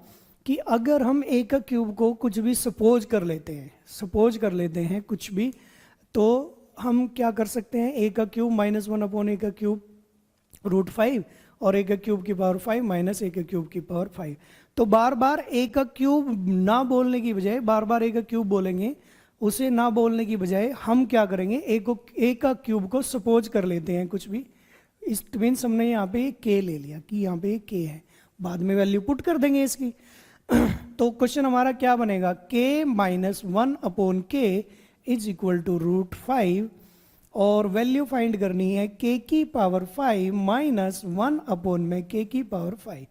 कि अगर हम a का क्यूब को कुछ भी सपोज कर लेते हैं कुछ भी, तो हम क्या कर सकते हैं, a का क्यूब माइनस 1/a का क्यूब √5 और a का क्यूब की पावर 5 माइनस a का क्यूब की पावर 5। तो बार बार a का क्यूब ना बोलने की बजाय बार बार a का क्यूब बोलेंगे, उसे ना बोलने की बजाय हम क्या करेंगे, a का क्यूब को सपोज कर लेते हैं कुछ भी। इस मीन्स हमने यहाँ पे k ले लिया कि यहाँ पे k है, बाद में वैल्यू पुट कर देंगे इसकी। तो क्वेश्चन हमारा क्या बनेगा, k minus 1/k is equal to √5 और वैल्यू फाइंड करनी है k की पावर 5 माइनस 1 k की पावर 5,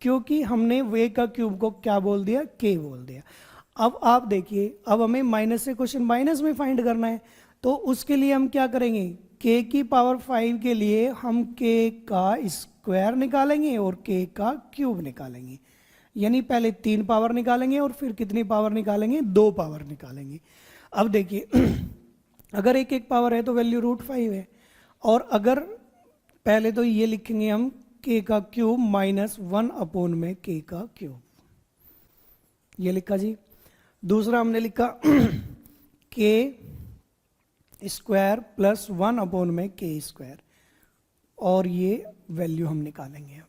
क्योंकि हमने a का क्यूब को क्या बोल दिया, k बोल दिया। अब आप देखिए, अब हमें माइनस से क्वेश्चन माइनस में फाइंड करना है, तो उसके लिए हम क्या करेंगे, k की पावर 5 के लिए हम k का स्क्वायर निकालेंगे और k का क्यूब निकालेंगे, यानी पहले 3 पावर निकालेंगे और फिर कितनी पावर निकालेंगे, 2 पावर निकालेंगे। अब देखिए अगर एक पावर है तो वैल्यू √5 है, और अगर पहले तो ये लिखेंगे हम k का क्यूब माइनस 1/k का क्यूब, ये लिखा जी। दूसरा हमने लिखा k square plus 1/k square, और ये वैल्यू हम निकालेंगे। अब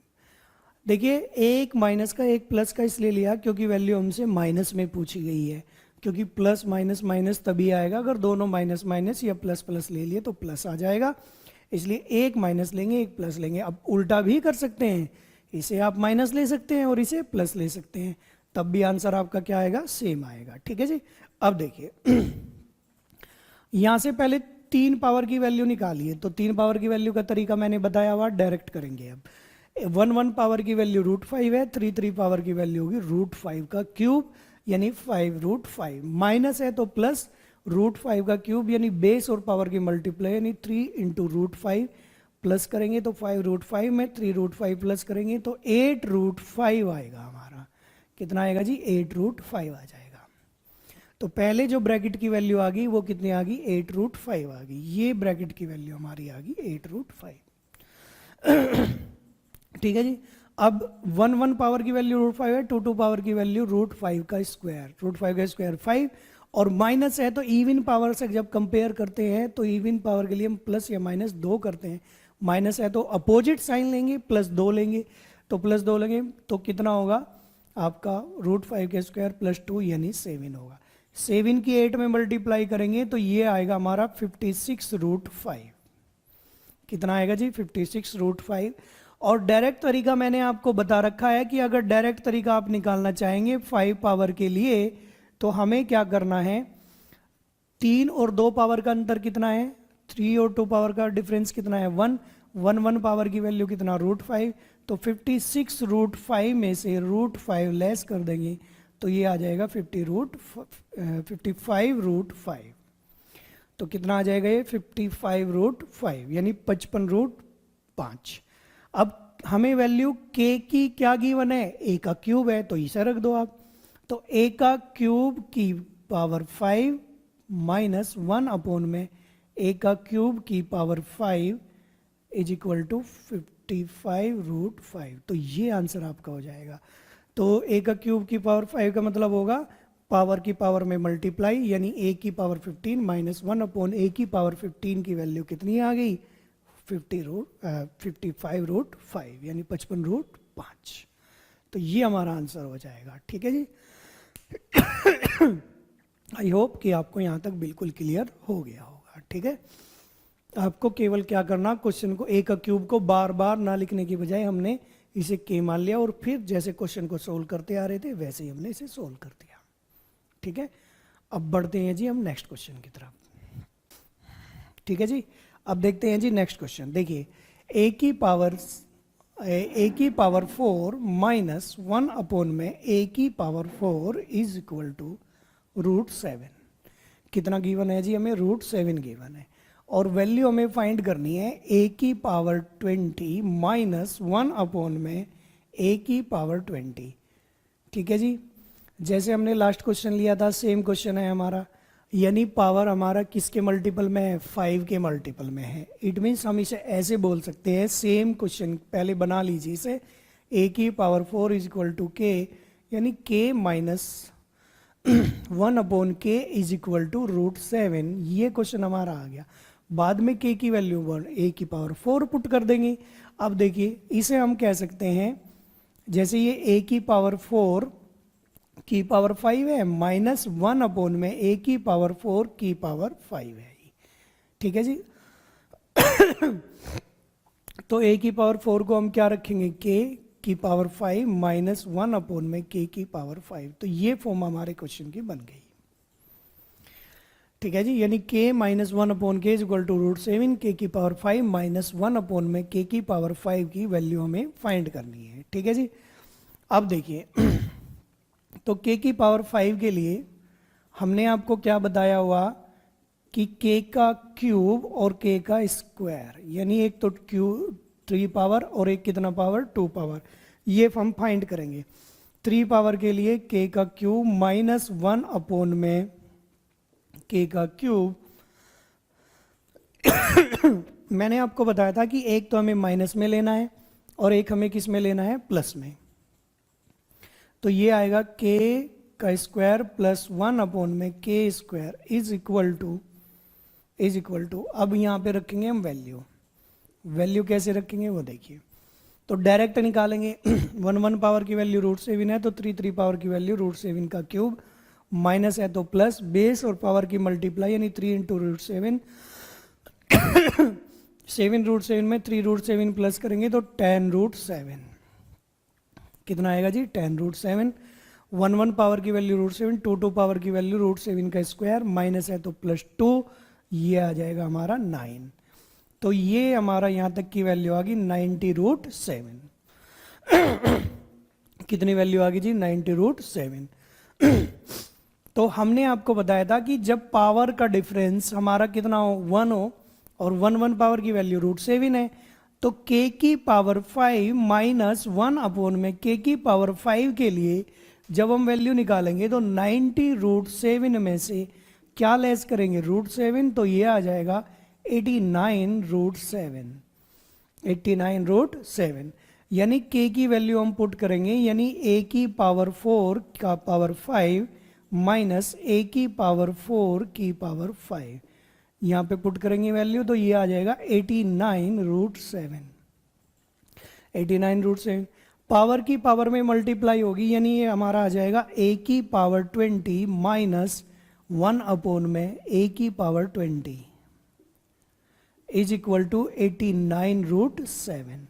देखिए, एक माइनस का एक प्लस का इसलिए लिया क्योंकि वैल्यू हमसे माइनस में पूछी गई है, क्योंकि प्लस माइनस माइनस तभी आएगा अगर दोनों माइनस माइनस या प्लस प्लस ले लिए तो प्लस आ जाएगा, इसलिए एक माइनस लेंगे एक प्लस लेंगे। अब उल्टा भी कर सकते हैं, इसे आप माइनस ले सकते हैं और इसे प्लस ले सकते हैं, तब भी आंसर आपका क्या आएगा, सेम आएगा। ठीक है जी। अब देखिए यहां से पहले 3 पावर की वैल्यू निकालिए, तो 3 पावर की वैल्यू का तरीका मैंने बताया हुआ, डायरेक्ट करेंगे। अब 1 पावर की वैल्यू √5 है, 3 पावर की वैल्यू होगी √5 का क्यूब यानी 5√5, माइनस है तो प्लस √5 का क्यूब यानी बेस और पावर की मल्टीप्लाई यानी 3 × √5, प्लस करेंगे तो 5√5 में 3√5 प्लस करेंगे तो 8√5 आएगा हमारा। कितना आएगा जी, 8√5 आ जाएगा। तो पहले जो ब्रैकेट की वैल्यू आ गई वो कितनी आ गई, 8√5 आ गई। ये ब्रैकेट की वैल्यू हमारी आ गई 8√5। ठीक है जी। अब 1 पावर की वैल्यू √5 है, 2 पावर की वैल्यू √5 का स्क्वायर, √5 का स्क्वायर 5, और माइनस है तो इवन पावर से जब कंपेयर करते हैं तो इवन पावर के लिए हम प्लस या माइनस 2 करते हैं। माइनस है तो अपोजिट साइन लेंगे, प्लस 2 लेंगे, तो प्लस 2 लेंगे तो कितना होगा आपका, √5 का स्क्वायर प्लस 2 यानी 7 होगा। 7 की 8 में मल्टीप्लाई करेंगे तो ये आएगा हमारा 56√5। कितना आएगा जी, 56√5। और डायरेक्ट तरीका मैंने आपको बता रखा है कि अगर डायरेक्ट तरीका आप निकालना चाहेंगे 5 पावर के लिए तो हमें क्या करना है, 3 और 2 पावर का अंतर कितना है, 3 और 2 पावर का डिफरेंस कितना है, 1 पावर की वैल्यू कितना, √5, तो 56√5 में से √5 लेस कर देंगे तो ये आ जाएगा 55√5। तो कितना आ जाएगा ये 55√5 यानी 55√5। अब हमें वैल्यू k की क्या गिवन है, a का क्यूब है तो इसे रख दो आप। तो a का क्यूब की पावर 5 माइनस 1 अपॉन में a का क्यूब की पावर 5 इज इक्वल टू 55√5। तो ये आंसर आपका हो जाएगा। तो a का क्यूब की पावर 5 का मतलब होगा पावर की पावर में मल्टीप्लाई, यानी a की पावर 15 माइनस 1 अपॉन a की पावर 15 की वैल्यू कितनी आ गई 55√5 यानी 55√5। तो ये हमारा आंसर हो जाएगा। ठीक है जी। आई होप कि आपको यहाँ तक बिल्कुल क्लियर हो गया होगा। ठीक है, आपको केवल क्या करना, क्वेश्चन को a का क्यूब को बार बार ना लिखने की बजाय हमने इसे k मान लिया और फिर जैसे क्वेश्चन को सोल्व करते आ रहे थे वैसे ही हमने इसे सोल्व कर दिया। ठीक है, अब बढ़ते हैं जी हम नेक्स्ट क्वेश्चन की तरफ। ठीक है जी, अब देखते हैं जी नेक्स्ट क्वेश्चन। देखिए a की पावर 4 माइनस 1 अपॉन में a की पावर 4 इज इक्वल टू √7। कितना गिवन है जी, हमें √7 गिवन है और वैल्यू हमें फाइंड करनी है a की पावर 20 माइनस 1 अपॉन में a की पावर 20। ठीक है जी, जैसे हमने लास्ट क्वेश्चन लिया था सेम क्वेश्चन है हमारा, यानी पावर हमारा किसके मल्टीपल में है, 5 के मल्टीपल में है। इट मीन्स हम इसे ऐसे बोल सकते हैं, सेम क्वेश्चन पहले बना लीजिए इसे, a की power 4 is equal to k यानी k minus 1 upon k is equal to √7। ये क्वेश्चन हमारा आ गया। बाद में k की वैल्यू a की पावर 4 पुट कर देंगे। अब देखिए इसे हम कह सकते हैं जैसे ये a की पावर 4 की पावर 5 है माइनस 1 अपॉन में a की पावर 4 की पावर 5 है। ठीक है जी। तो a की पावर 4 को हम क्या रखेंगे, k की पावर 5 माइनस 1 अपॉन में k की पावर 5। तो ये फॉर्म हमारे क्वेश्चन की बन गई। ठीक है जी, यानी k minus 1 upon k is equal to √7, k की पावर 5 माइनस 1 अपॉन में k की पावर 5 की वैल्यू हमें फाइंड करनी है। ठीक है जी, अब देखिए तो k की पावर 5 के लिए हमने आपको क्या बताया हुआ कि k का क्यूब और k का स्क्वायर, यानी एक तो क्यूब 3 पावर और एक कितना पावर 2 पावर, ये हम फाइंड करेंगे। 3 पावर के लिए k का क्यूब माइनस 1 अपॉन में k का क्यूब मैंने आपको बताया था कि एक तो हमें माइनस में लेना है और एक हमें किस में लेना है, प्लस में। तो ये आएगा k का स्क्वायर प्लस 1 अपॉन में k square is equal to अब यहाँ पे रखेंगे हम वैल्यू कैसे रखेंगे वो देखिए। तो डायरेक्ट निकालेंगे 1 पावर की वैल्यू √7 है तो 3 पावर की वैल्यू √7 का क्यूब, माइनस है तो प्लस, बेस और पावर की मल्टीप्लाई यानी 3 इंटू √7 7 √7 में 3 √7 प्लस करेंगे तो 10 √7। कितना आएगा जी 10 √7। 1 पावर की वैल्यू √7, 2 पावर की वैल्यू √7 का स्क्वायर, माइनस है तो प्लस 2, ये आ जाएगा हमारा 9। तो ये हमारा यहाँ तक की वैल्यू आ गई 90 √7। कितनी वैल्यू आ गई जी 90 √7। तो हमने आपको बताया था कि जब पावर का डिफरेंस हमारा कितना हो 1 हो और 1 पावर की वैल्यू √7 है तो k की पावर 5 माइनस 1 अपॉन में k की पावर 5 के लिए जब हम वैल्यू निकालेंगे तो 90 √7 में से क्या लेस करेंगे √7, तो ये आ जाएगा 89 √7। 89 √7 यानी k की वैल्यू हम पुट करेंगे, यानी a की पावर 4 का पावर 5 माइनस a की पावर 4 की पावर 5, यहाँ पे पुट करेंगे वैल्यू तो ये आ जाएगा 89 √7। 89 √7 पावर की पावर में मल्टीप्लाई होगी, यानी ये हमारा आ जाएगा a की पावर 20 माइनस 1 अपॉन में a की पावर 20 इज इक्वल टू 89 √7।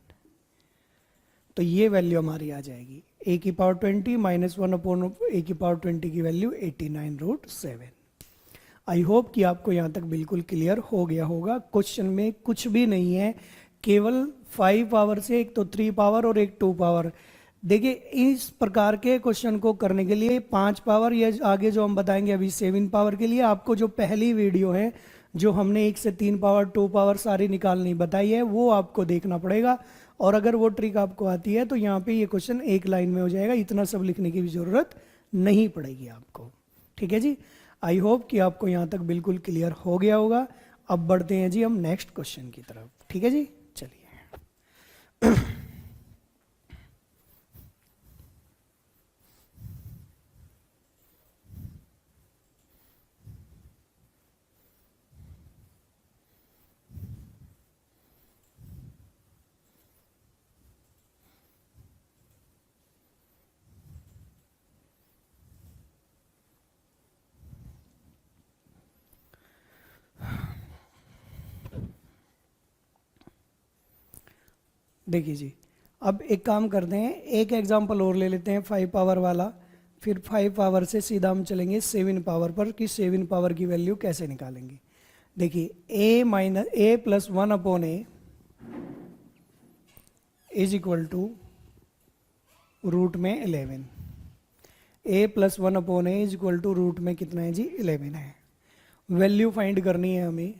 तो ये वैल्यू हमारी आ जाएगी a की पावर 20 माइनस 1 अपॉन a की पावर 20 की वैल्यू 89 √7। आई होप कि आपको यहाँ तक बिल्कुल क्लियर हो गया होगा। क्वेश्चन में कुछ भी नहीं है, केवल 5 पावर से एक तो 3 पावर और एक 2 पावर देखिए इस प्रकार के क्वेश्चन को करने के लिए 5 पावर या आगे जो हम बताएंगे अभी 7 पावर के लिए आपको जो पहली वीडियो है जो हमने 1 से 3 पावर 2 पावर सारी निकालनी बताई है वो आपको देखना पड़ेगा। और अगर वो ट्रिक आपको आती है तो यहाँ पे ये क्वेश्चन एक लाइन में हो जाएगा, इतना सब लिखने की भी ज़रूरत नहीं पड़ेगी आपको। ठीक है जी, आई होप कि आपको यहाँ तक बिल्कुल क्लियर हो गया होगा। अब बढ़ते हैं जी हम नेक्स्ट क्वेश्चन की तरफ। ठीक है जी, चलिए। देखिए जी, अब एक काम करते हैं, एक एग्जांपल और ले लेते हैं 5 पावर वाला, फिर 5 पावर से सीधा हम चलेंगे 7 पावर पर कि 7 पावर की वैल्यू कैसे निकालेंगे। देखिए a plus 1 upon a is equal to root में 11। a plus 1 upon a is equal to root में कितना है जी 11 है। वैल्यू फाइंड करनी है हमें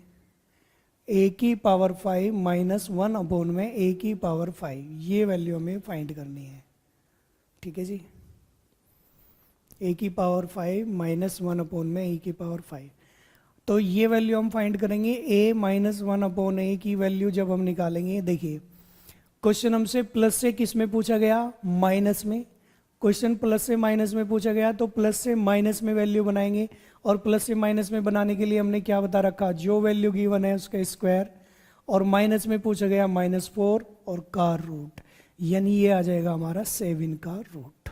a की पावर 5 माइनस 1 अपॉन में a की पावर 5, ये वैल्यू हमें फाइंड करनी है। ठीक है जी, a की पावर 5 माइनस 1 अपॉन में a की पावर 5, तो ये वैल्यू हम फाइंड करेंगे। a माइनस 1 अपॉन a की वैल्यू जब हम निकालेंगे, देखिए क्वेश्चन हमसे प्लस से किस में पूछा गया, माइनस में। क्वेश्चन प्लस से माइनस में पूछा गया तो प्लस से माइनस में वैल्यू बनाएंगे, और प्लस से माइनस में बनाने के लिए हमने क्या बता रखा, जो वैल्यू गिवन है उसका स्क्वायर, और माइनस में पूछा गया -4 और का रूट, यानी ये आ जाएगा हमारा 7 का रूट।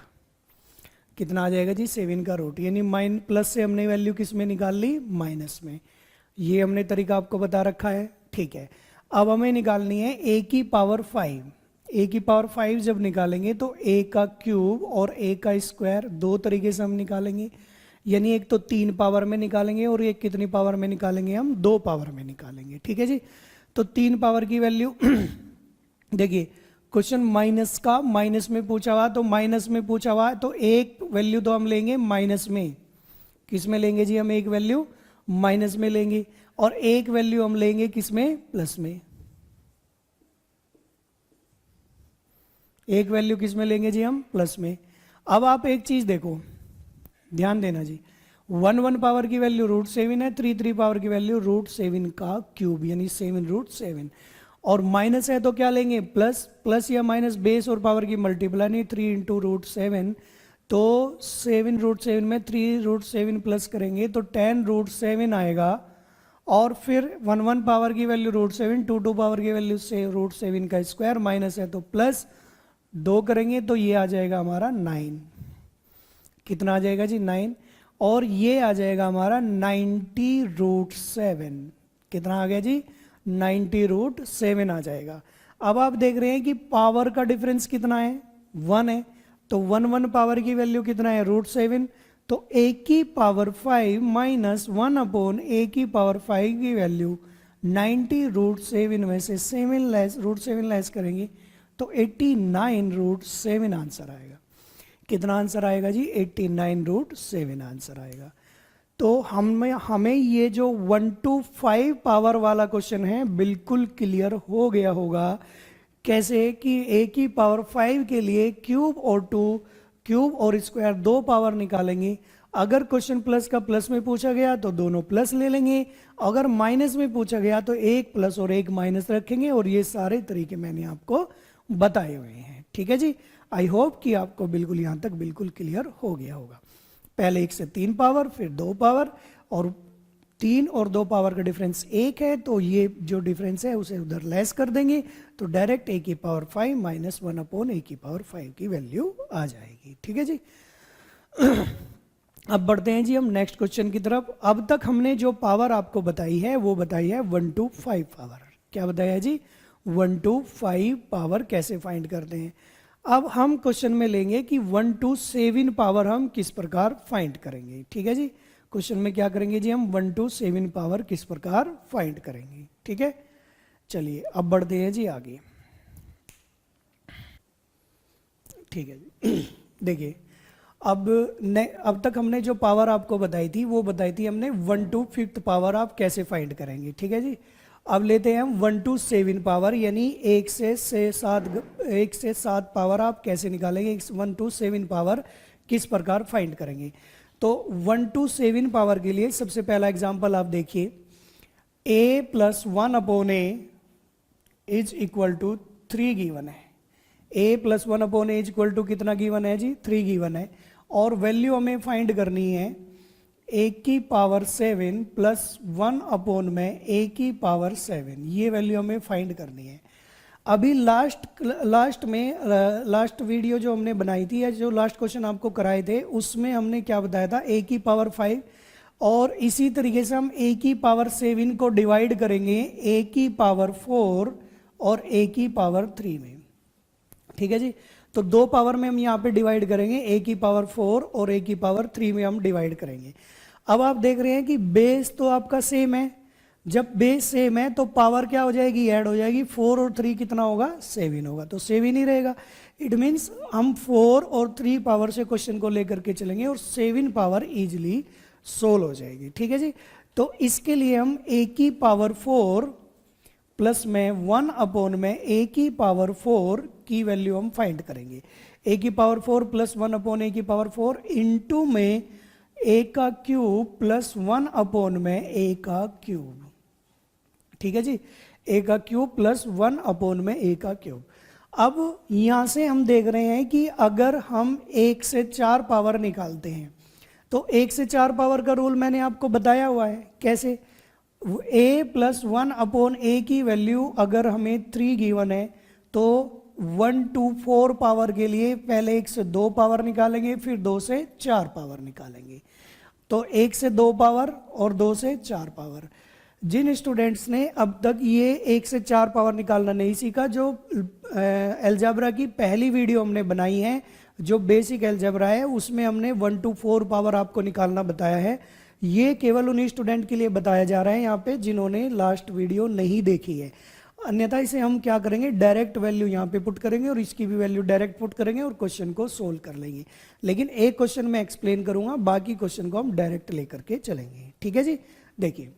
कितना आ जाएगा जी 7 का रूट, यानी प्लस से हमने वैल्यू किस में निकाल ली, माइनस में। ये हमने तरीका आपको बता रखा है। ठीक है, अब हमें निकालनी है a की पावर 5। a की पावर 5 जब निकालेंगे तो a का क्यूब और a का स्क्वायर दो तरीके से हम निकालेंगे, यानी एक तो 3 पावर में निकालेंगे और एक कितनी पावर में निकालेंगे, हम 2 पावर में निकालेंगे। ठीक है जी, तो 3 पावर की वैल्यू देखिए क्वेश्चन माइनस का माइनस में पूछा हुआ, तो माइनस में पूछा हुआ तो एक वैल्यू तो हम लेंगे माइनस में, किस में लेंगे जी, हम एक वैल्यू माइनस में लेंगे, और एक वैल्यू हम लेंगे किस में, प्लस में। एक वैल्यू किस में लेंगे जी, हम प्लस में। अब आप एक चीज देखो, ध्यान देना जी, 1 पावर की वैल्यू √7 है, 3 पावर की वैल्यू √7 का क्यूब, यानी 7 √7, और माइनस है तो क्या लेंगे, प्लस। प्लस या माइनस बेस और पावर की मल्टीप्लाई, नहीं 3 इंटू √7, तो 7 √7 में 3 √7 प्लस करेंगे तो 10 √7 आएगा, और फिर 1 पावर की वैल्यू √7, 2 पावर की वैल्यू से √7 का स्क्वायर, माइनस है तो प्लस, 2 करेंगे तो ये आ जाएगा हमारा 9। कितना आ जाएगा जी 9, और ये आ जाएगा हमारा 90 √7। कितना आ गया जी 90 √7 आ जाएगा। अब आप देख रहे हैं कि पावर का डिफरेंस कितना है, 1 है, तो 1 पावर की वैल्यू कितना है √7, तो a की पावर 5 माइनस 1 अपॉन a की पावर 5 की वैल्यू 90 √7 में से 7 लेस √7 लेस करेंगे तो 89 √7 आंसर आएगा। कितना आंसर आएगा जी 89 √7 आंसर आएगा। तो हमें ये जो 1 to 5 पावर वाला क्वेश्चन है बिल्कुल क्लियर हो गया होगा, कैसे कि a की पावर 5 के लिए क्यूब और स्क्वायर 2 पावर निकालेंगे। अगर क्वेश्चन प्लस का प्लस में पूछा गया तो दोनों प्लस ले लेंगे, अगर माइनस में पूछा गया तो एक प्लस और एक माइनस रखेंगे, और ये सारे तरीके मैंने आपको बताए हुए हैं। ठीक है जी, आई होप कि आपको बिल्कुल यहाँ तक बिल्कुल क्लियर हो गया होगा। पहले 1 से 3 पावर, फिर 2 पावर, और 3 और 2 पावर का डिफरेंस 1 है, तो ये जो डिफरेंस है उसे उधर लेस कर देंगे, तो डायरेक्ट a की पावर 5 माइनस 1 अपॉन a की पावर 5 की वैल्यू आ जाएगी। ठीक है जी। अब बढ़ते हैं जी हम नेक्स्ट क्वेश्चन की तरफ। अब तक हमने जो पावर आपको बताई है वो बताई है 1 to 5 पावर। क्या बताया जी 1 to 5 पावर कैसे फाइंड करते हैं। अब हम क्वेश्चन में लेंगे कि 1 to 7 पावर हम किस प्रकार फाइंड करेंगे। ठीक है जी, क्वेश्चन में क्या करेंगे जी, हम 1 to 7 पावर किस प्रकार फाइंड करेंगे। ठीक है, चलिए अब बढ़ते हैं जी आगे। ठीक है जी। देखिए अब तक हमने जो पावर आपको बताई थी वो बताई थी हमने 1 to 5th पावर आप कैसे फाइंड करेंगे, ठीक है जी। अब लेते हैं हम 1 to 7 पावर, यानी 1 से 7 पावर आप कैसे निकालेंगे, 1 to 7 पावर किस प्रकार फाइंड करेंगे। तो 1 to 7 पावर के लिए सबसे पहला एग्जांपल आप देखिए, a plus 1 upon a is equal to 3 given है। a plus 1 upon a is equal to कितना गिवन है जी, 3 गिवन है। और वैल्यू हमें फाइंड करनी है a की पावर 7 प्लस 1 अपॉन में a की पावर 7, ये वैल्यू हमें फाइंड करनी है। अभी लास्ट वीडियो जो हमने बनाई थी या जो लास्ट क्वेश्चन आपको कराए थे उसमें हमने क्या बताया था, a की पावर 5, और इसी तरीके से हम a की पावर 7 को डिवाइड करेंगे a की पावर 4 और a की पावर 3 में, ठीक है जी। तो दो पावर में हम यहाँ पे डिवाइड करेंगे, a की पावर 4 और a की पावर 3 में हम डिवाइड करेंगे। अब आप देख रहे हैं कि बेस तो आपका सेम है, जब बेस सेम है तो पावर क्या हो जाएगी, ऐड हो जाएगी। 4 और 3 कितना होगा, 7 होगा, तो 7 ही रहेगा। इट मीन्स हम 4 और 3 पावर से क्वेश्चन को लेकर के चलेंगे और 7 पावर इजिली सोल्व हो जाएगी, ठीक है जी। तो इसके लिए हम a की पावर 4 प्लस में 1 अपॉन में a की पावर 4 की वैल्यू हम फाइंड करेंगे। a की पावर 4 प्लस 1 अपॉन a की पावर 4 इंटू में a का क्यूब प्लस 1 अपॉन में a का क्यूब, ठीक है जी। a का क्यूब प्लस 1 अपॉन में a का क्यूब। अब यहां से हम देख रहे हैं कि अगर हम 1 से 4 पावर निकालते हैं तो 1 से 4 पावर का रूल मैंने आपको बताया हुआ है, कैसे, a प्लस 1 अपॉन a की वैल्यू अगर हमें 3 गिवन है तो 1 to 4 पावर के लिए पहले 1 से 2 पावर निकालेंगे, फिर 2 से 4 पावर निकालेंगे। तो 1 से 2 पावर और 2 से 4 पावर। जिन स्टूडेंट्स ने अब तक ये 1 से 4 पावर निकालना नहीं सीखा, जो अलजेब्रा की पहली वीडियो हमने बनाई है जो बेसिक अलजेब्रा है उसमें हमने 1 to 4 पावर आपको निकालना बताया है। ये केवल उन्हीं स्टूडेंट के लिए बताया जा रहा है यहाँ पे जिन्होंने लास्ट वीडियो नहीं देखी है। अन्यथा इसे हम क्या करेंगे, डायरेक्ट वैल्यू यहाँ पे पुट करेंगे और इसकी भी वैल्यू डायरेक्ट पुट करेंगे और क्वेश्चन को सोल्व कर लेंगे। लेकिन एक क्वेश्चन में एक्सप्लेन करूंगा, बाकी क्वेश्चन को हम डायरेक्ट लेकर के चलेंगे, ठीक है जी। देखिए,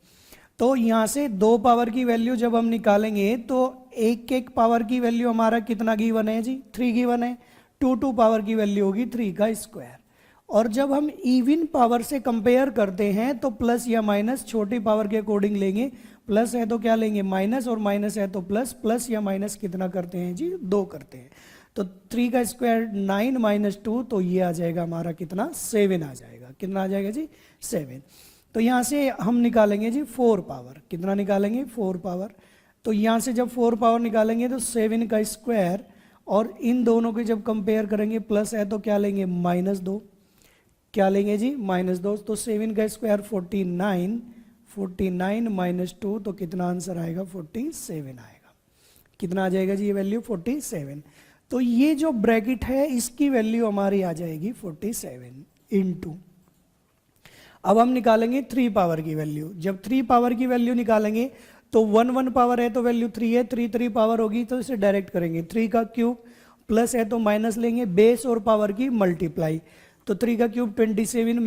तो यहाँ से 2 पावर की वैल्यू जब हम निकालेंगे तो एक पावर की वैल्यू हमारा कितना गिवन है जी, 3 गिवन है। 2 पावर की वैल्यू होगी 3 का स्क्वायर। और जब हम इवन पावर से कंपेयर करते हैं तो प्लस या माइनस छोटी पावर के अकॉर्डिंग लेंगे, प्लस है तो क्या लेंगे माइनस, और माइनस है तो प्लस, प्लस या माइनस कितना करते हैं जी, 2 करते हैं। तो 3 का स्क्वायर 9 माइनस 2, तो ये आ जाएगा हमारा कितना, 7 आ जाएगा। कितना आ जाएगा जी, 7। तो यहाँ से हम निकालेंगे जी 4 पावर, कितना निकालेंगे, 4 पावर। तो यहाँ से जब 4 पावर निकालेंगे तो 7 का स्क्वायर, और इन दोनों को जब कंपेयर करेंगे प्लस है तो क्या लेंगे, -2, क्या लेंगे जी, -2। तो 7 का स्क्वायर 49, 49 माइनस 2, तो कितना आंसर आएगा, 47 आएगा। कितना आ जाएगा जी ये वैल्यू, 47। तो ये जो ब्रैकेट है इसकी वैल्यू हमारी आ जाएगी 47 इंटू, अब हम निकालेंगे 3 पावर की वैल्यू। जब 3 पावर की वैल्यू निकालेंगे तो 1 पावर है तो वैल्यू 3 है, 3 पावर होगी तो इसे डायरेक्ट करेंगे। 3 का क्यूब प्लस है तो माइनस लेंगे, बेस और पावर की मल्टीप्लाई। तो 3 का क्यूब 27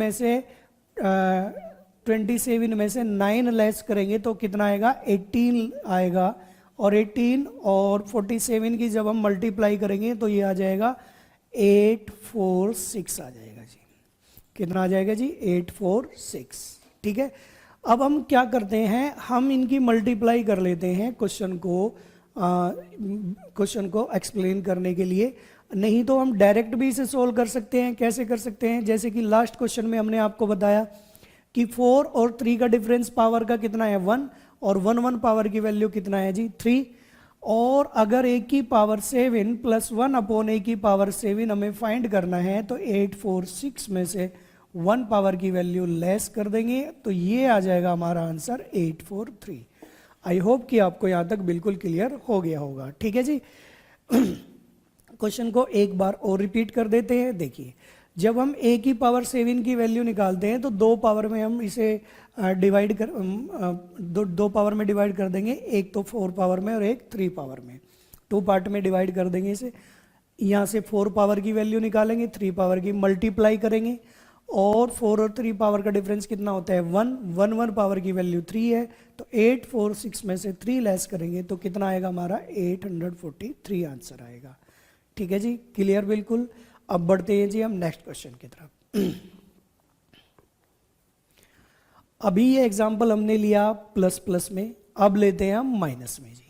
में से 9 लेस करेंगे तो कितना आएगा, 18 आएगा। और 18 और 47 की जब हम मल्टीप्लाई करेंगे तो ये आ जाएगा 846 आ जाएगा जी। कितना आ जाएगा जी, 846, ठीक है। अब हम क्या करते हैं, हम इनकी मल्टीप्लाई कर लेते हैं क्वेश्चन को एक्सप्लेन करने के लिए। नहीं तो हम डायरेक्ट भी इसे सोल्व कर सकते हैं। कैसे कर सकते हैं, जैसे कि लास्ट क्वेश्चन में हमने आपको बताया कि 4 और 3 का डिफरेंस पावर का कितना है, 1, और 1 पावर की वैल्यू कितना है जी, 3। और अगर a की पावर 7 प्लस 1 अपॉन a की पावर 7 हमें फाइंड करना है तो 846 में से 1 पावर की वैल्यू लेस कर देंगे तो ये आ जाएगा हमारा आंसर 843। आई होप कि आपको यहाँ तक बिल्कुल क्लियर हो गया होगा, ठीक है जी। क्वेश्चन को एक बार और रिपीट कर देते हैं। देखिए, जब हम a की पावर 7 की वैल्यू निकालते हैं तो 2 पावर में हम इसे डिवाइड कर दो पावर में डिवाइड कर देंगे, एक तो 4 पावर में और एक 3 पावर में, 2 पार्ट में डिवाइड कर देंगे इसे। यहाँ से 4 पावर की वैल्यू निकालेंगे, 3 पावर की मल्टीप्लाई करेंगे, और 4 और 3 पावर का डिफरेंस कितना होता है 1, 1 पावर की वैल्यू 3 है, तो 8 4 6 में से 3 लेस करेंगे तो कितना आएगा हमारा 843 आंसर आएगा। ठीक है जी, क्लियर बिल्कुल। अब बढ़ते हैं जी हम नेक्स्ट क्वेश्चन की तरफ। अभी ये एग्जांपल हमने लिया प्लस प्लस में, अब लेते हैं हम माइनस में जी।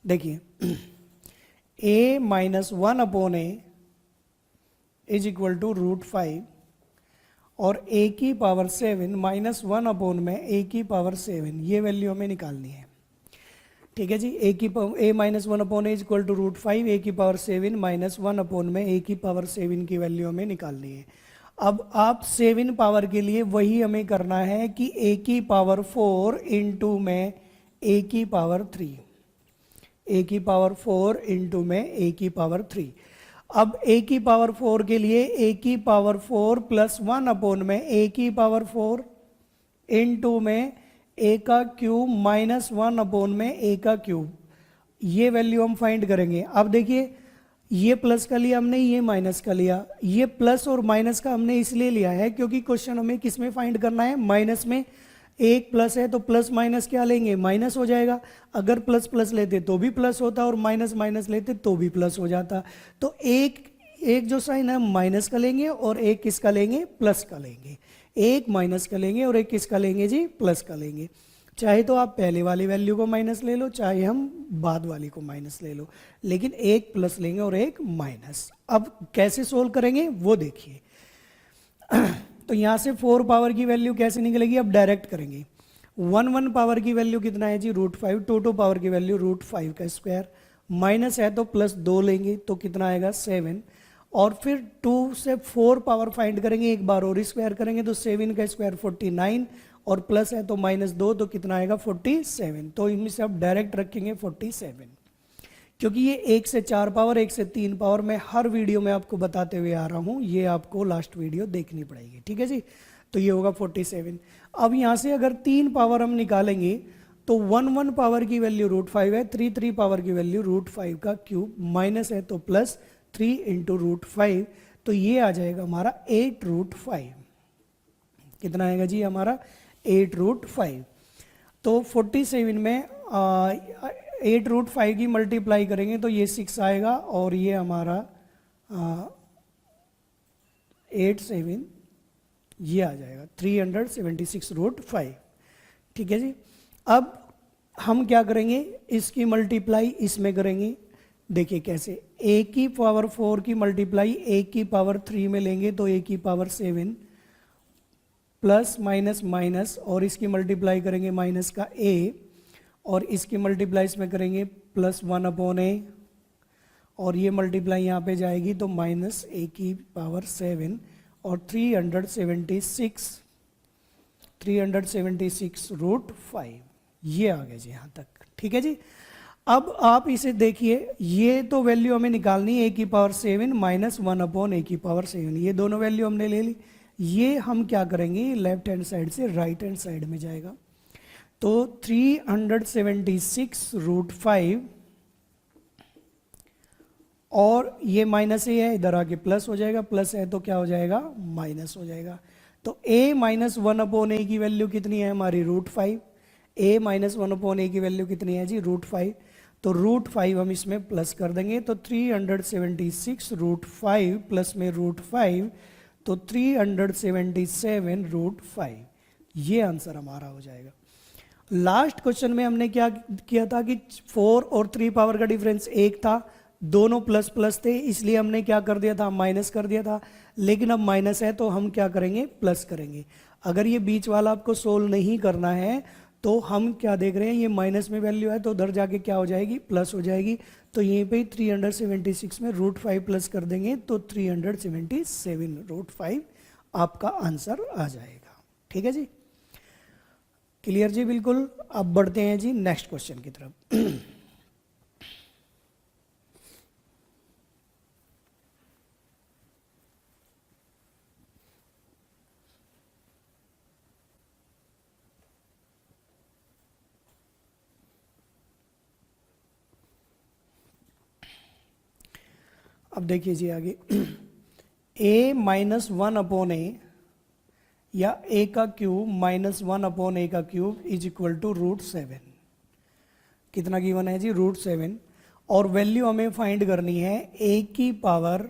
देखिए a minus 1 upon a is equal to √5 और a की पावर 7 माइनस 1 अपॉन में a की पावर 7, ये वैल्यू हमें निकालनी है। ठीक है जी, a minus 1 upon a is equal to √5, a की पावर 7 माइनस 1 अपॉन में a की पावर 7 की वैल्यू हमें निकालनी है। अब आप 7 पावर के लिए वही हमें करना है कि a की पावर 4 इंटू में a की पावर 3, a की पावर 4 इंटू में a की पावर 3। अब a की पावर 4 के लिए a की पावर 4 प्लस 1 अपॉन में a की पावर 4 इंटू में a का क्यूब माइनस 1 अपॉन में a का क्यूब, ये वैल्यू हम फाइंड करेंगे। अब देखिए ये प्लस का लिया हमने, ये माइनस का लिया। ये प्लस और माइनस का हमने इसलिए लिया है क्योंकि क्वेश्चन हमें किस में फाइंड करना है, माइनस में। एक प्लस है तो प्लस माइनस क्या लेंगे, माइनस हो जाएगा। अगर प्लस प्लस लेते तो भी प्लस होता और माइनस माइनस लेते तो भी प्लस हो जाता। तो एक जो साइन है माइनस का लेंगे और एक किसका लेंगे, प्लस का लेंगे। एक माइनस का लेंगे और एक किसका लेंगे जी, प्लस का लेंगे। चाहे तो आप पहले वाली वैल्यू को माइनस ले लो, चाहे हम बाद वाली को माइनस ले लो, लेकिन एक प्लस लेंगे और एक माइनस। अब कैसे सोल्व करेंगे वो देखिए। तो यहाँ से 4 पावर की वैल्यू कैसे निकलेगी, अब डायरेक्ट करेंगे। 1 पावर की वैल्यू कितना है जी √5, 2 पावर की वैल्यू √5 का स्क्वायर, माइनस है तो प्लस 2 लेंगे तो कितना आएगा 7, और फिर 2 से 4 पावर फाइंड करेंगे, एक बार और स्क्वायर करेंगे तो 7 का स्क्वायर 49, और प्लस है तो -2 तो कितना आएगा 47। तो इनमें से अब डायरेक्ट रखेंगे 47, क्योंकि ये 1 से 4 पावर 1 से 3 पावर मैं हर वीडियो में आपको बताते हुए आ रहा हूँ, ये आपको लास्ट वीडियो देखनी पड़ेगी। ठीक है जी, तो ये होगा 47। अब यहाँ से अगर 3 पावर हम निकालेंगे तो 1 पावर की वैल्यू √5 है, 3 पावर की वैल्यू √5 का क्यूब, माइनस है तो प्लस 3 इंटू √5, तो ये आ जाएगा हमारा 8√5। कितना आएगा जी हमारा 8√5। तो 47 में 8√5 की मल्टीप्लाई करेंगे तो ये 6 आएगा, और ये हमारा 87 ये आ जाएगा 376√5। ठीक है जी, अब हम क्या करेंगे, इसकी मल्टीप्लाई इसमें करेंगे। देखिए कैसे, a की पावर 4 की मल्टीप्लाई a की पावर 3 में लेंगे तो a की पावर 7 प्लस माइनस माइनस, और इसकी मल्टीप्लाई करेंगे माइनस का a, और इसकी मल्टीप्लाई इसमें करेंगे +1 अपॉन a, और ये मल्टीप्लाई यहाँ पे जाएगी तो माइनस a की पावर 7 और 376√5, ये आ गया जी यहाँ तक। ठीक है जी, अब आप इसे देखिए, ये तो वैल्यू हमें निकालनी है a की पावर 7 माइनस 1 अपॉन a की पावर 7, ये दोनों वैल्यू हमने ले ली। ये हम क्या करेंगे, लेफ्ट हैंड साइड से राइट हैंड साइड में जाएगा, तो 376√5, और ये माइनस ए है, इधर आके प्लस हो जाएगा, प्लस है तो क्या हो जाएगा माइनस हो जाएगा। तो a माइनस 1 अपॉन ए की वैल्यू कितनी है हमारी √5, a माइनस 1 अपॉन ए की वैल्यू कितनी है जी √5, तो √5 हम इसमें प्लस कर देंगे, तो 376√5 प्लस में √5, तो 377√5, ये आंसर हमारा हो जाएगा। लास्ट क्वेश्चन में हमने क्या किया था कि 4 और 3 पावर का डिफरेंस 1 था, दोनों प्लस प्लस थे, इसलिए हमने क्या कर दिया था, माइनस कर दिया था। लेकिन अब माइनस है तो हम क्या करेंगे, प्लस करेंगे। अगर ये बीच वाला आपको सोल्व नहीं करना है तो हम क्या देख रहे हैं, ये माइनस में वैल्यू है तो उधर जाके क्या हो जाएगी, प्लस हो जाएगी। तो यहीं पे 376 में √5 प्लस कर देंगे तो 377√5 आपका आंसर आ जाएगा। ठीक है जी, क्लियर जी बिल्कुल। अब बढ़ते हैं जी नेक्स्ट क्वेश्चन की तरफ। अब देखिए जी आगे, a माइनस वन अपॉन ए या a का क्यूब माइनस वन अपॉन ए का क्यूब इज इक्वल टू √7। कितना गिवन है जी? √7। और वैल्यू हमें फाइंड करनी है a की पावर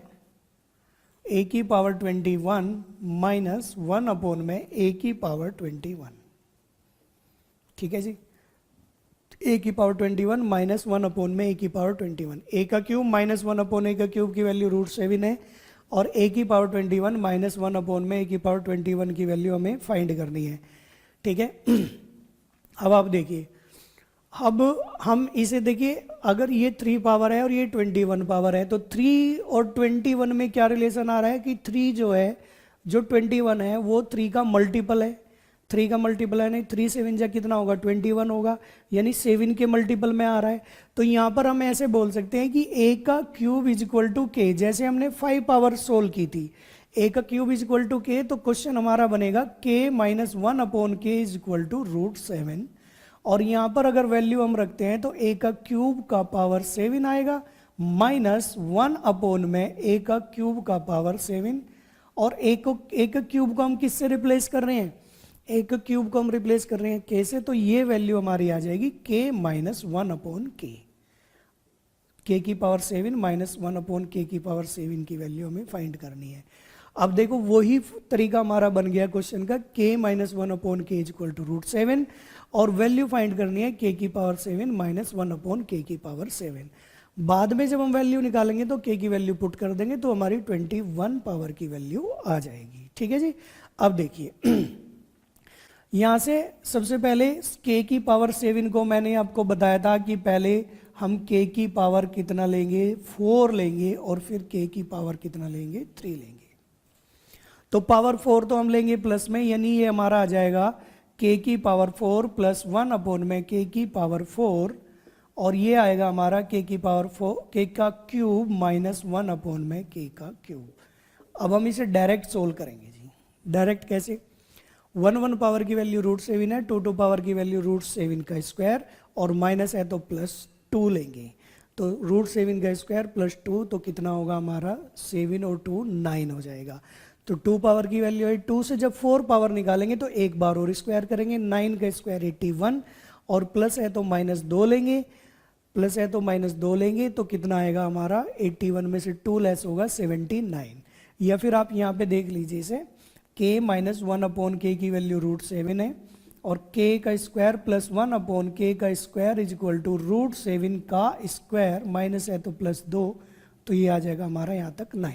21 माइनस 1 अपॉन में a की पावर 21। ठीक है जी, a की पावर 21 माइनस 1 अपॉन में a की पावर 21। a का क्यूब माइनस 1 अपॉन a का क्यूब की वैल्यू √7 है, और a की पावर 21 माइनस 1 अपॉन में a की पावर 21 की वैल्यू हमें फाइंड करनी है। ठीक है, अब आप देखिए, अब हम इसे देखिए, अगर ये 3 पावर है और ये 21 पावर है, तो 3 और 21 में क्या रिलेशन आ रहा है कि 3 जो है, जो 21 है वो 3 का मल्टीपल है। 3 का मल्टीपल है, नहीं 3 7 जा कितना होगा? 21 होगा, यानी 7 के मल्टीपल में आ रहा है। तो यहाँ पर हम ऐसे बोल सकते हैं कि a का क्यूब इज इक्वल टू के, जैसे हमने 5 पावर सोल्व की थी, a का क्यूब इज इक्वल टू के, तो क्वेश्चन हमारा बनेगा k माइनस 1 अपॉन के इज इक्वल टू √7। और यहाँ पर अगर वैल्यू हम रखते हैं तो a का क्यूब का पावर 7 आएगा, माइनस 1 अपॉन में a का क्यूब का पावर 7। और a का क्यूब को हम किससे रिप्लेस कर रहे हैं? a का क्यूब को हम रिप्लेस कर रहे हैं k से, तो ये वैल्यू हमारी आ जाएगी k माइनस 1 अपॉन k की पावर 7 माइनस 1 अपॉन k की पावर 7 की वैल्यू हमें फाइंड करनी है। अब देखो वही तरीका हमारा बन गया क्वेश्चन का, k माइनस 1 अपॉन के इज इक्वल टू √7, और वैल्यू फाइंड करनी है k की पावर 7 माइनस 1 अपॉन k की पावर 7। बाद में जब हम वैल्यू निकालेंगे तो k की वैल्यू पुट कर देंगे, तो हमारी 21 पावर की वैल्यू आ जाएगी। ठीक है जी, अब देखिए यहाँ से सबसे पहले k की पावर 7 को मैंने आपको बताया था कि पहले हम k की पावर कितना लेंगे? 4 लेंगे, और फिर k की पावर कितना लेंगे? 3 लेंगे। तो पावर 4 तो हम लेंगे प्लस में, यानी ये हमारा आ जाएगा k की पावर 4 प्लस 1 अपॉन में k की पावर 4, और ये आएगा हमारा k की पावर 4 k का क्यूब माइनस 1 अपॉन में k का क्यूब। अब हम इसे डायरेक्ट सोल्व करेंगे जी। डायरेक्ट कैसे? 1 पावर की वैल्यू √7 है, 2 पावर की वैल्यू √7 का स्क्वायर, और माइनस है तो प्लस 2 लेंगे। तो √7 का स्क्वायर प्लस 2, तो कितना होगा हमारा? 7 और 2 9 हो जाएगा। तो 2 पावर की वैल्यू है, 2 से जब 4 पावर निकालेंगे तो एक बार और स्क्वायर करेंगे, 9 का स्क्वायर 81, और प्लस है तो माइनस 2 लेंगे, प्लस है तो माइनस 2 लेंगे, तो कितना आएगा हमारा? 81 में से 2 लेस होगा 79। या फिर आप यहाँ पे देख लीजिए इसे, k माइनस 1 अपॉन के की वैल्यू √7 है, और k का स्क्वायर प्लस 1 अपॉन के का स्क्वायर इज इक्वल टू √7 का स्क्वायर, माइनस है तो प्लस 2, तो ये आ जाएगा हमारा यहाँ तक 9।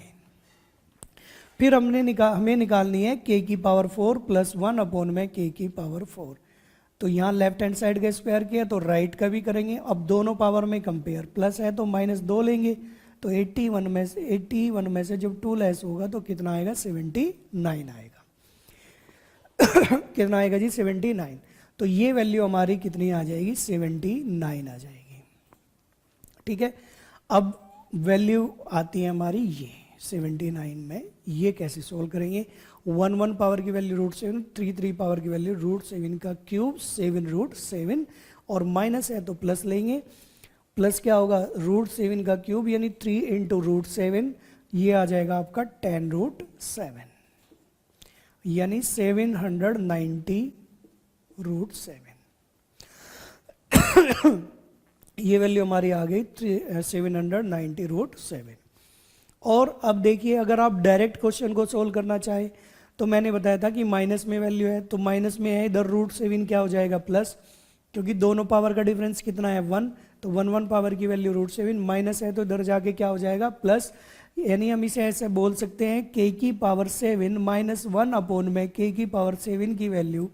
फिर हमें निकालनी है k की पावर 4 प्लस 1 अपॉन में k की पावर 4। तो यहाँ लेफ्ट हैंड साइड का स्क्वायर किया तो राइट का भी करेंगे। अब दोनों पावर में कंपेयर, प्लस है तो माइनस 2 लेंगे, तो 81 में से जब 2 लेस होगा तो कितना आएगा? 79 आएगा। कितना आएगा जी? 79। तो ये वैल्यू हमारी कितनी आ जाएगी? 79 आ जाएगी। ठीक है, अब वैल्यू आती है हमारी ये 79 में। ये कैसे सोल्व करेंगे? 1 पावर की वैल्यू √7, 3 पावर की वैल्यू √7 का क्यूब 7 और माइनस है तो प्लस लेंगे। प्लस क्या होगा? √7 का क्यूब यानी 3 इंटू √7, ये आ जाएगा आपका 10√7, यानी 790 √7। ये वैल्यू हमारी आ गई 790 √7। और अब देखिए, अगर आप डायरेक्ट क्वेश्चन को सोल्व करना चाहे तो मैंने बताया था कि माइनस में वैल्यू है, तो माइनस में है इधर √7 क्या हो जाएगा? प्लस, क्योंकि दोनों पावर का डिफरेंस कितना है? 1, तो 1 पावर की वैल्यू √7, माइनस है तो इधर जाके क्या हो जाएगा? प्लस, यानी हम इसे ऐसे बोल सकते हैं k की पावर 7 माइनस 1 अपॉन में k की पावर 7 की वैल्यू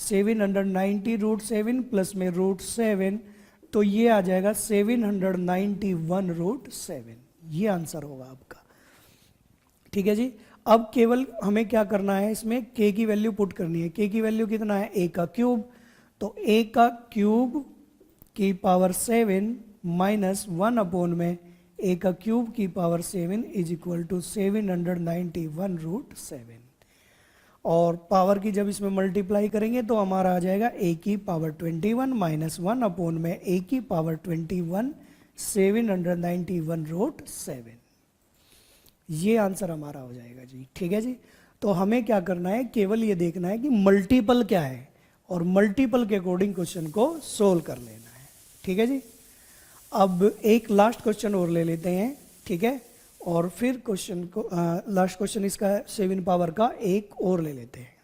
790 √7 प्लस में √7, तो ये आ जाएगा 791 √7। ये आंसर होगा आपका। ठीक है जी, अब केवल हमें क्या करना है, इसमें k की वैल्यू पुट करनी है। k की वैल्यू कितना है? a का क्यूब, तो a का क्यूब की पावर 7 माइनस 1 अपॉन में a का क्यूब की पावर 7 इज इक्वल टू 791 √7। और पावर की जब इसमें मल्टीप्लाई करेंगे तो हमारा आ जाएगा a की पावर 21 माइनस 1 अपॉन में a की पावर 21 791 √7। ये आंसर हमारा हो जाएगा जी। ठीक है जी। तो हमें क्या करना है, केवल ये देखना है कि मल्टीपल क्या है और मल्टीपल के अकॉर्डिंग क्वेश्चन को सोल्व कर लेना है। ठीक है जी। अब एक लास्ट क्वेश्चन और ले लेते हैं, ठीक है, और फिर क्वेश्चन को लास्ट क्वेश्चन इसका 7 पावर का एक और ले लेते हैं।